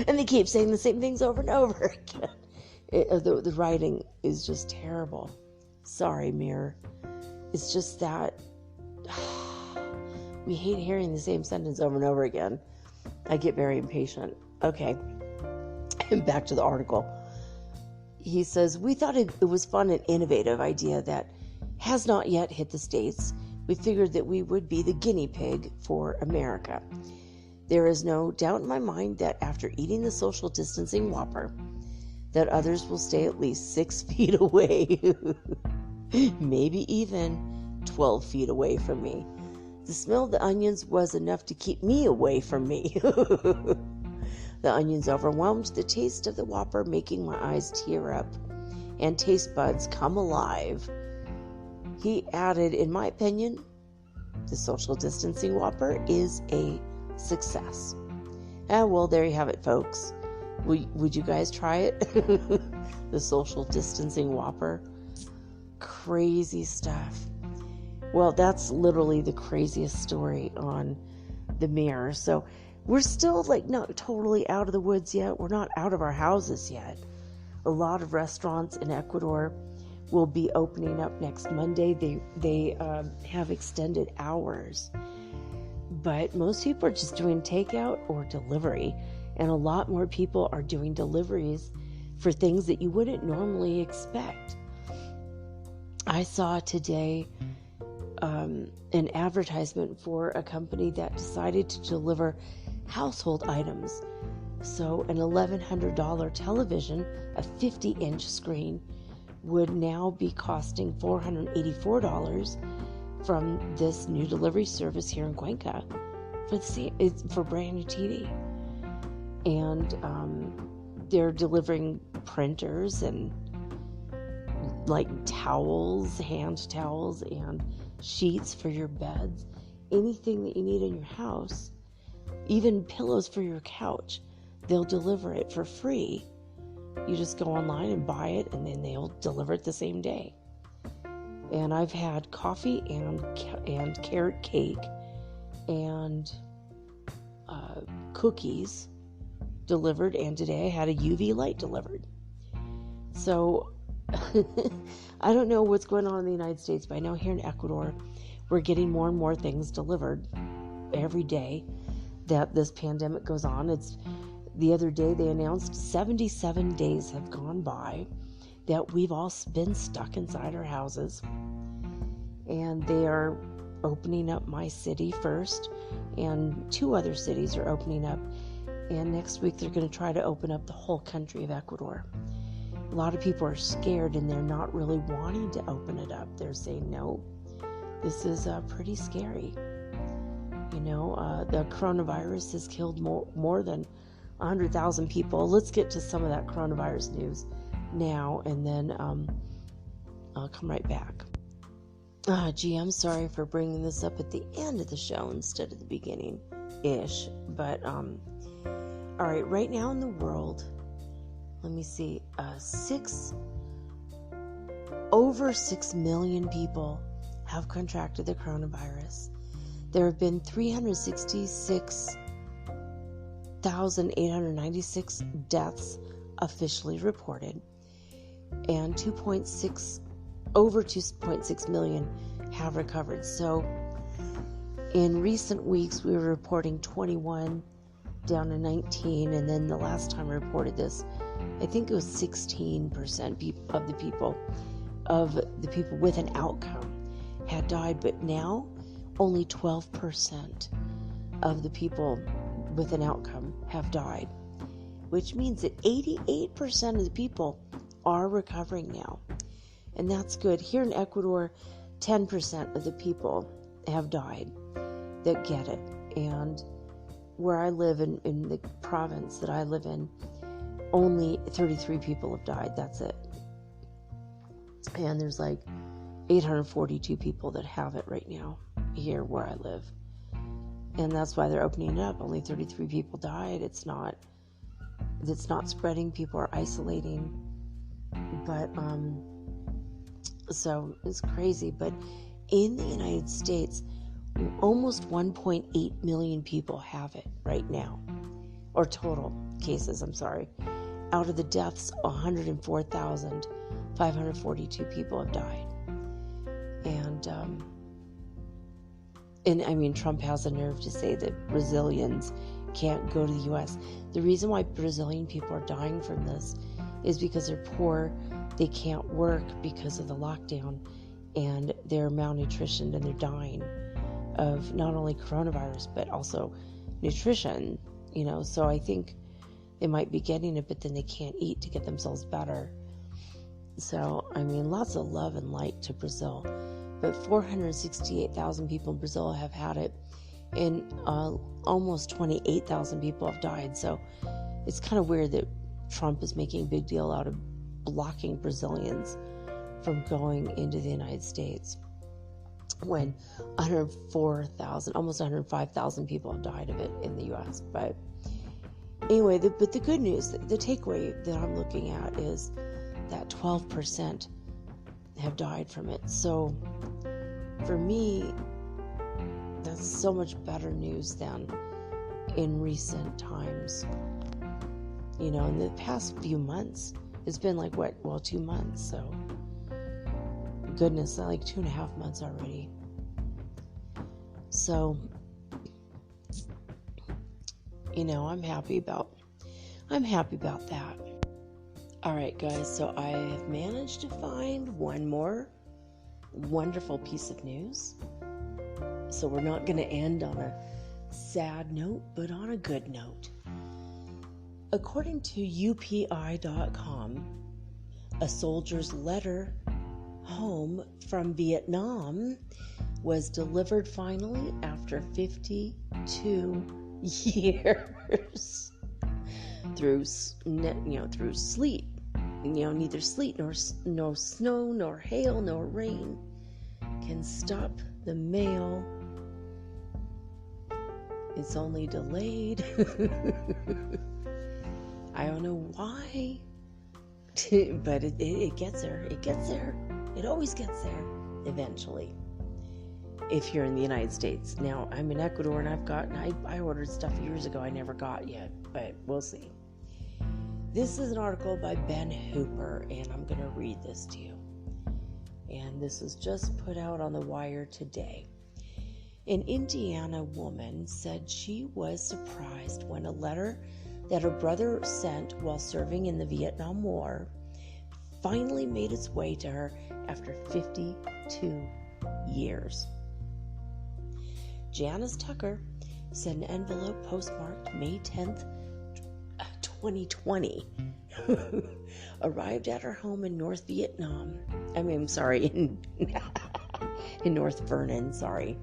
And they keep saying the same things over and over again. The writing is just terrible. Sorry, Mirror. It's just that we hate hearing the same sentence over and over again. I get very impatient. Okay, back to the article. He says, we thought it was fun and innovative idea that has not yet hit the States. We figured that we would be the guinea pig for America. There is no doubt in my mind that after eating the social distancing Whopper, that others will stay at least 6 feet away, maybe even 12 feet away from me. The smell of the onions was enough to keep me away from me. The onions overwhelmed the taste of the Whopper, making my eyes tear up and taste buds come alive. He added, in my opinion, the social distancing Whopper is a success. Well, there you have it, folks. Would you guys try it? The social distancing Whopper. Crazy stuff. Well, that's literally the craziest story on the Mirror. So we're still not totally out of the woods yet. We're not out of our houses yet. A lot of restaurants in Ecuador will be opening up next Monday. They have extended hours. But most people are just doing takeout or delivery. And a lot more people are doing deliveries for things that you wouldn't normally expect. I saw today an advertisement for a company that decided to deliver household items. So an $1,100 television, a 50-inch screen, would now be costing $484 from this new delivery service here in Cuenca for brand new TV. And they're delivering printers and towels, hand towels, and sheets for your beds, anything that you need in your house, even pillows for your couch. They'll deliver it for free. You just go online and buy it, and then they'll deliver it the same day. And I've had coffee and carrot cake and cookies delivered, and today I had a UV light delivered. So I don't know what's going on in the United States, but I know here in Ecuador we're getting more and more things delivered every day that this pandemic goes on. The other day they announced 77 days have gone by that we've all been stuck inside our houses, and they are opening up my city first, and 2 other cities are opening up, and next week they're going to try to open up the whole country of Ecuador. A lot of people are scared, and they're not really wanting to open it up. They're saying, no, this is pretty scary. The coronavirus has killed more than 100,000 people. Let's get to some of that coronavirus news now, and then I'll come right back. Gee, I'm sorry for bringing this up at the end of the show instead of the beginning-ish. But, all right, right now in the world, let me see, over 6 million people have contracted the coronavirus. There have been 366,896 deaths officially reported, and over 2.6 million have recovered. So in recent weeks, we were reporting 21 down to 19, and then the last time I reported this, I think it was 16% of the people with an outcome had died, but now only 12% of the people with an outcome have died, which means that 88% of the people are recovering now. And that's good. Here in Ecuador, 10% of the people have died that get it. And where I live in the province that I live in, only 33 people have died. That's it. And there's 842 people that have it right now here where I live. And that's why they're opening it up. Only 33 people died. It's not spreading. People are isolating. But, so it's crazy. But in the United States, almost 1.8 million people have it right now. Or total cases, I'm sorry. Out of the deaths, 104,542 people have died. And And I mean, Trump has the nerve to say that Brazilians can't go to the U.S. The reason why Brazilian people are dying from this is because they're poor, they can't work because of the lockdown, and they're malnutritioned and they're dying of not only coronavirus, but also nutrition, So I think they might be getting it, but then they can't eat to get themselves better. So, I mean, lots of love and light to Brazil. But 468,000 people in Brazil have had it, and almost 28,000 people have died. So it's kind of weird that Trump is making a big deal out of blocking Brazilians from going into the United States when 104,000, almost 105,000 people have died of it in the U.S. But anyway, the good news, the takeaway that I'm looking at is that 12% have died from it. So for me, that's so much better news than in recent times. In the past few months, it's been 2 months, so goodness, like 2.5 months already. So, I'm happy about that. All right, guys, so I have managed to find one more wonderful piece of news. So we're not going to end on a sad note, but on a good note. According to UPI.com, a soldier's letter home from Vietnam was delivered finally after 52 years through sleet. Neither sleet nor snow nor hail nor rain can stop the mail. It's only delayed. I don't know why, but it gets there. It gets there. It always gets there eventually. If you're in the United States. Now, I'm in Ecuador, and I ordered stuff years ago I never got yet, but we'll see. This is an article by Ben Hooper, and I'm going to read this to you. And this was just put out on the wire today. An Indiana woman said she was surprised when a letter that her brother sent while serving in the Vietnam War finally made its way to her after 52 years. Janice Tucker said an envelope postmarked May 10th, 2020 arrived at her home in North Vietnam. in North Vernon, sorry.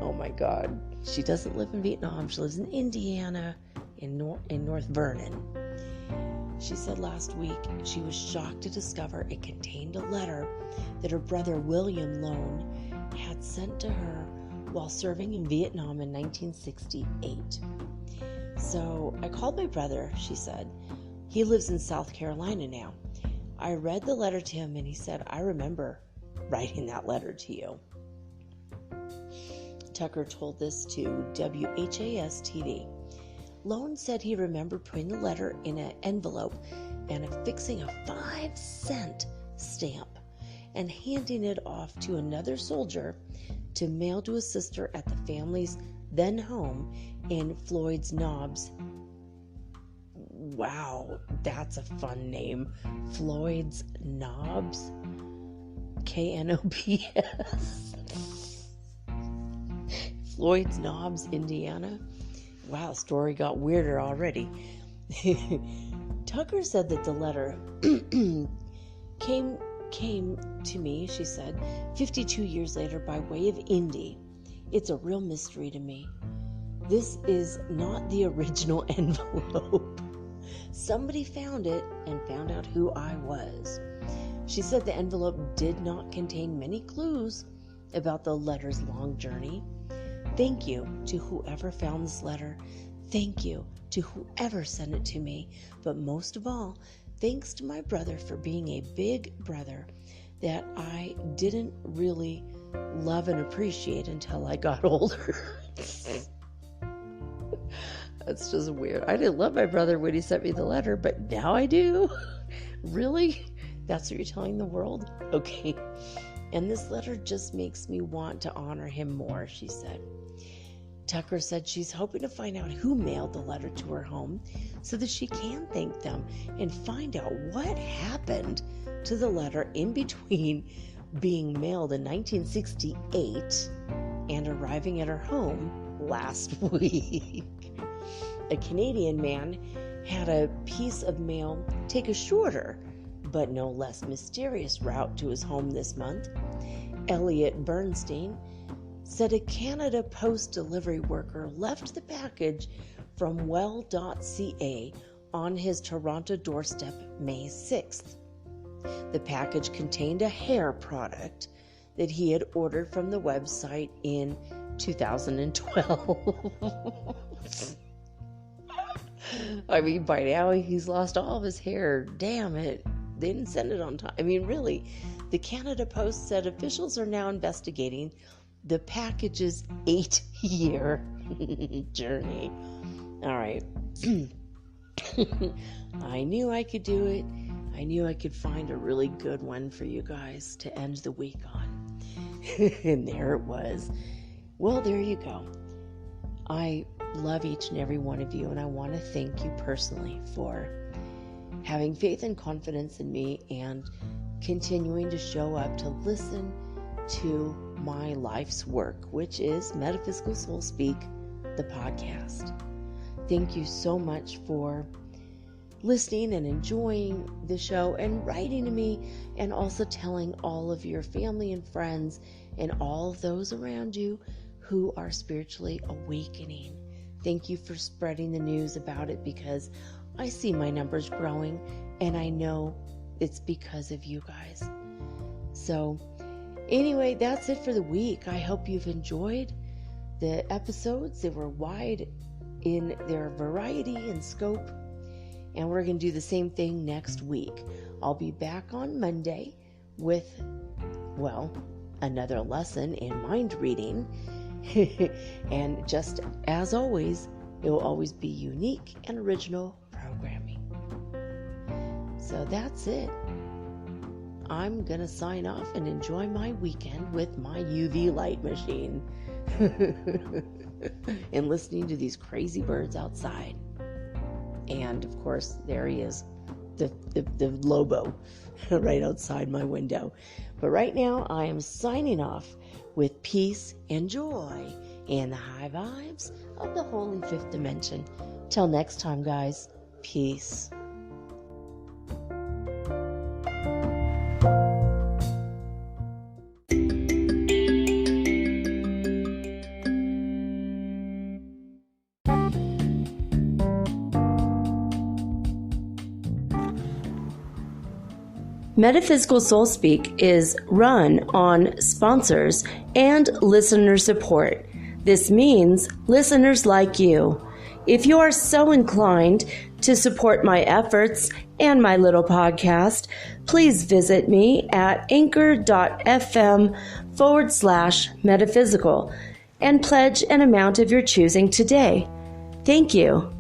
Oh my God. She doesn't live in Vietnam. She lives in Indiana in North Vernon. She said last week she was shocked to discover it contained a letter that her brother William Lone had sent to her while serving in Vietnam in 1968. So I called my brother, she said. He lives in South Carolina now. I read the letter to him and he said, I remember writing that letter to you. Tucker told this to WHAS TV. Lone said he remembered putting the letter in an envelope and affixing a 5-cent stamp and handing it off to another soldier to mail to his sister at the family's then home in Floyd's Knobs. Wow, that's a fun name. Floyd's Knobs. KNOBS. Floyd's Knobs, Indiana. Wow, story got weirder already. Tucker said that the letter came to me, she said, 52 years later by way of Indy. It's a real mystery to me. This is not the original envelope. Somebody found it and found out who I was. She said the envelope did not contain many clues about the letter's long journey. Thank you to whoever found this letter. Thank you to whoever sent it to me. But most of all, thanks to my brother for being a big brother that I didn't really love and appreciate until I got older. That's just weird. I didn't love my brother when he sent me the letter, but now I do. Really? That's what you're telling the world? Okay. and this letter just makes me want to honor him more, she said. Tucker said she's hoping to find out who mailed the letter to her home so that she can thank them and find out what happened to the letter in between being mailed in 1968 and arriving at her home last week. A Canadian man had a piece of mail take a shorter but no less mysterious route to his home this month. Elliot Bernstein said a Canada Post delivery worker left the package from well.ca on his Toronto doorstep May 6th. The package contained a hair product that he had ordered from the website in 2012. I mean, by now he's lost all of his hair. Damn it. They didn't send it on time. I mean, really, the Canada Post said officials are now investigating the package's 8-year journey. All right. I knew I could do it. I knew I could find a really good one for you guys to end the week on. And there it was. Well, there you go. I love each and every one of you, and I want to thank you personally for having faith and confidence in me and continuing to show up to listen to my life's work, which is Metaphysical Soul Speak, the podcast. Thank you so much for listening and enjoying the show and writing to me, and also telling all of your family and friends and all of those around you who are spiritually awakening. Thank you for spreading the news about it, because I see my numbers growing, and I know it's because of you guys. So anyway, that's it for the week. I hope you've enjoyed the episodes. They were wide in their variety and scope, and we're going to do the same thing next week. I'll be back on Monday with, well, another lesson in mind reading. And just as always, it will always be unique and original programming. So that's it. I'm going to sign off and enjoy my weekend with my UV light machine and listening to these crazy birds outside. And of course, there he is, the Lobo right outside my window. But right now, I am signing off with peace and joy and the high vibes of the Holy Fifth Dimension. Till next time, guys. Peace. Metaphysical Soul Speak is run on sponsors and listener support. This means listeners like you. If you are so inclined to support my efforts and my little podcast, please visit me at anchor.fm/metaphysical and pledge an amount of your choosing today. Thank you.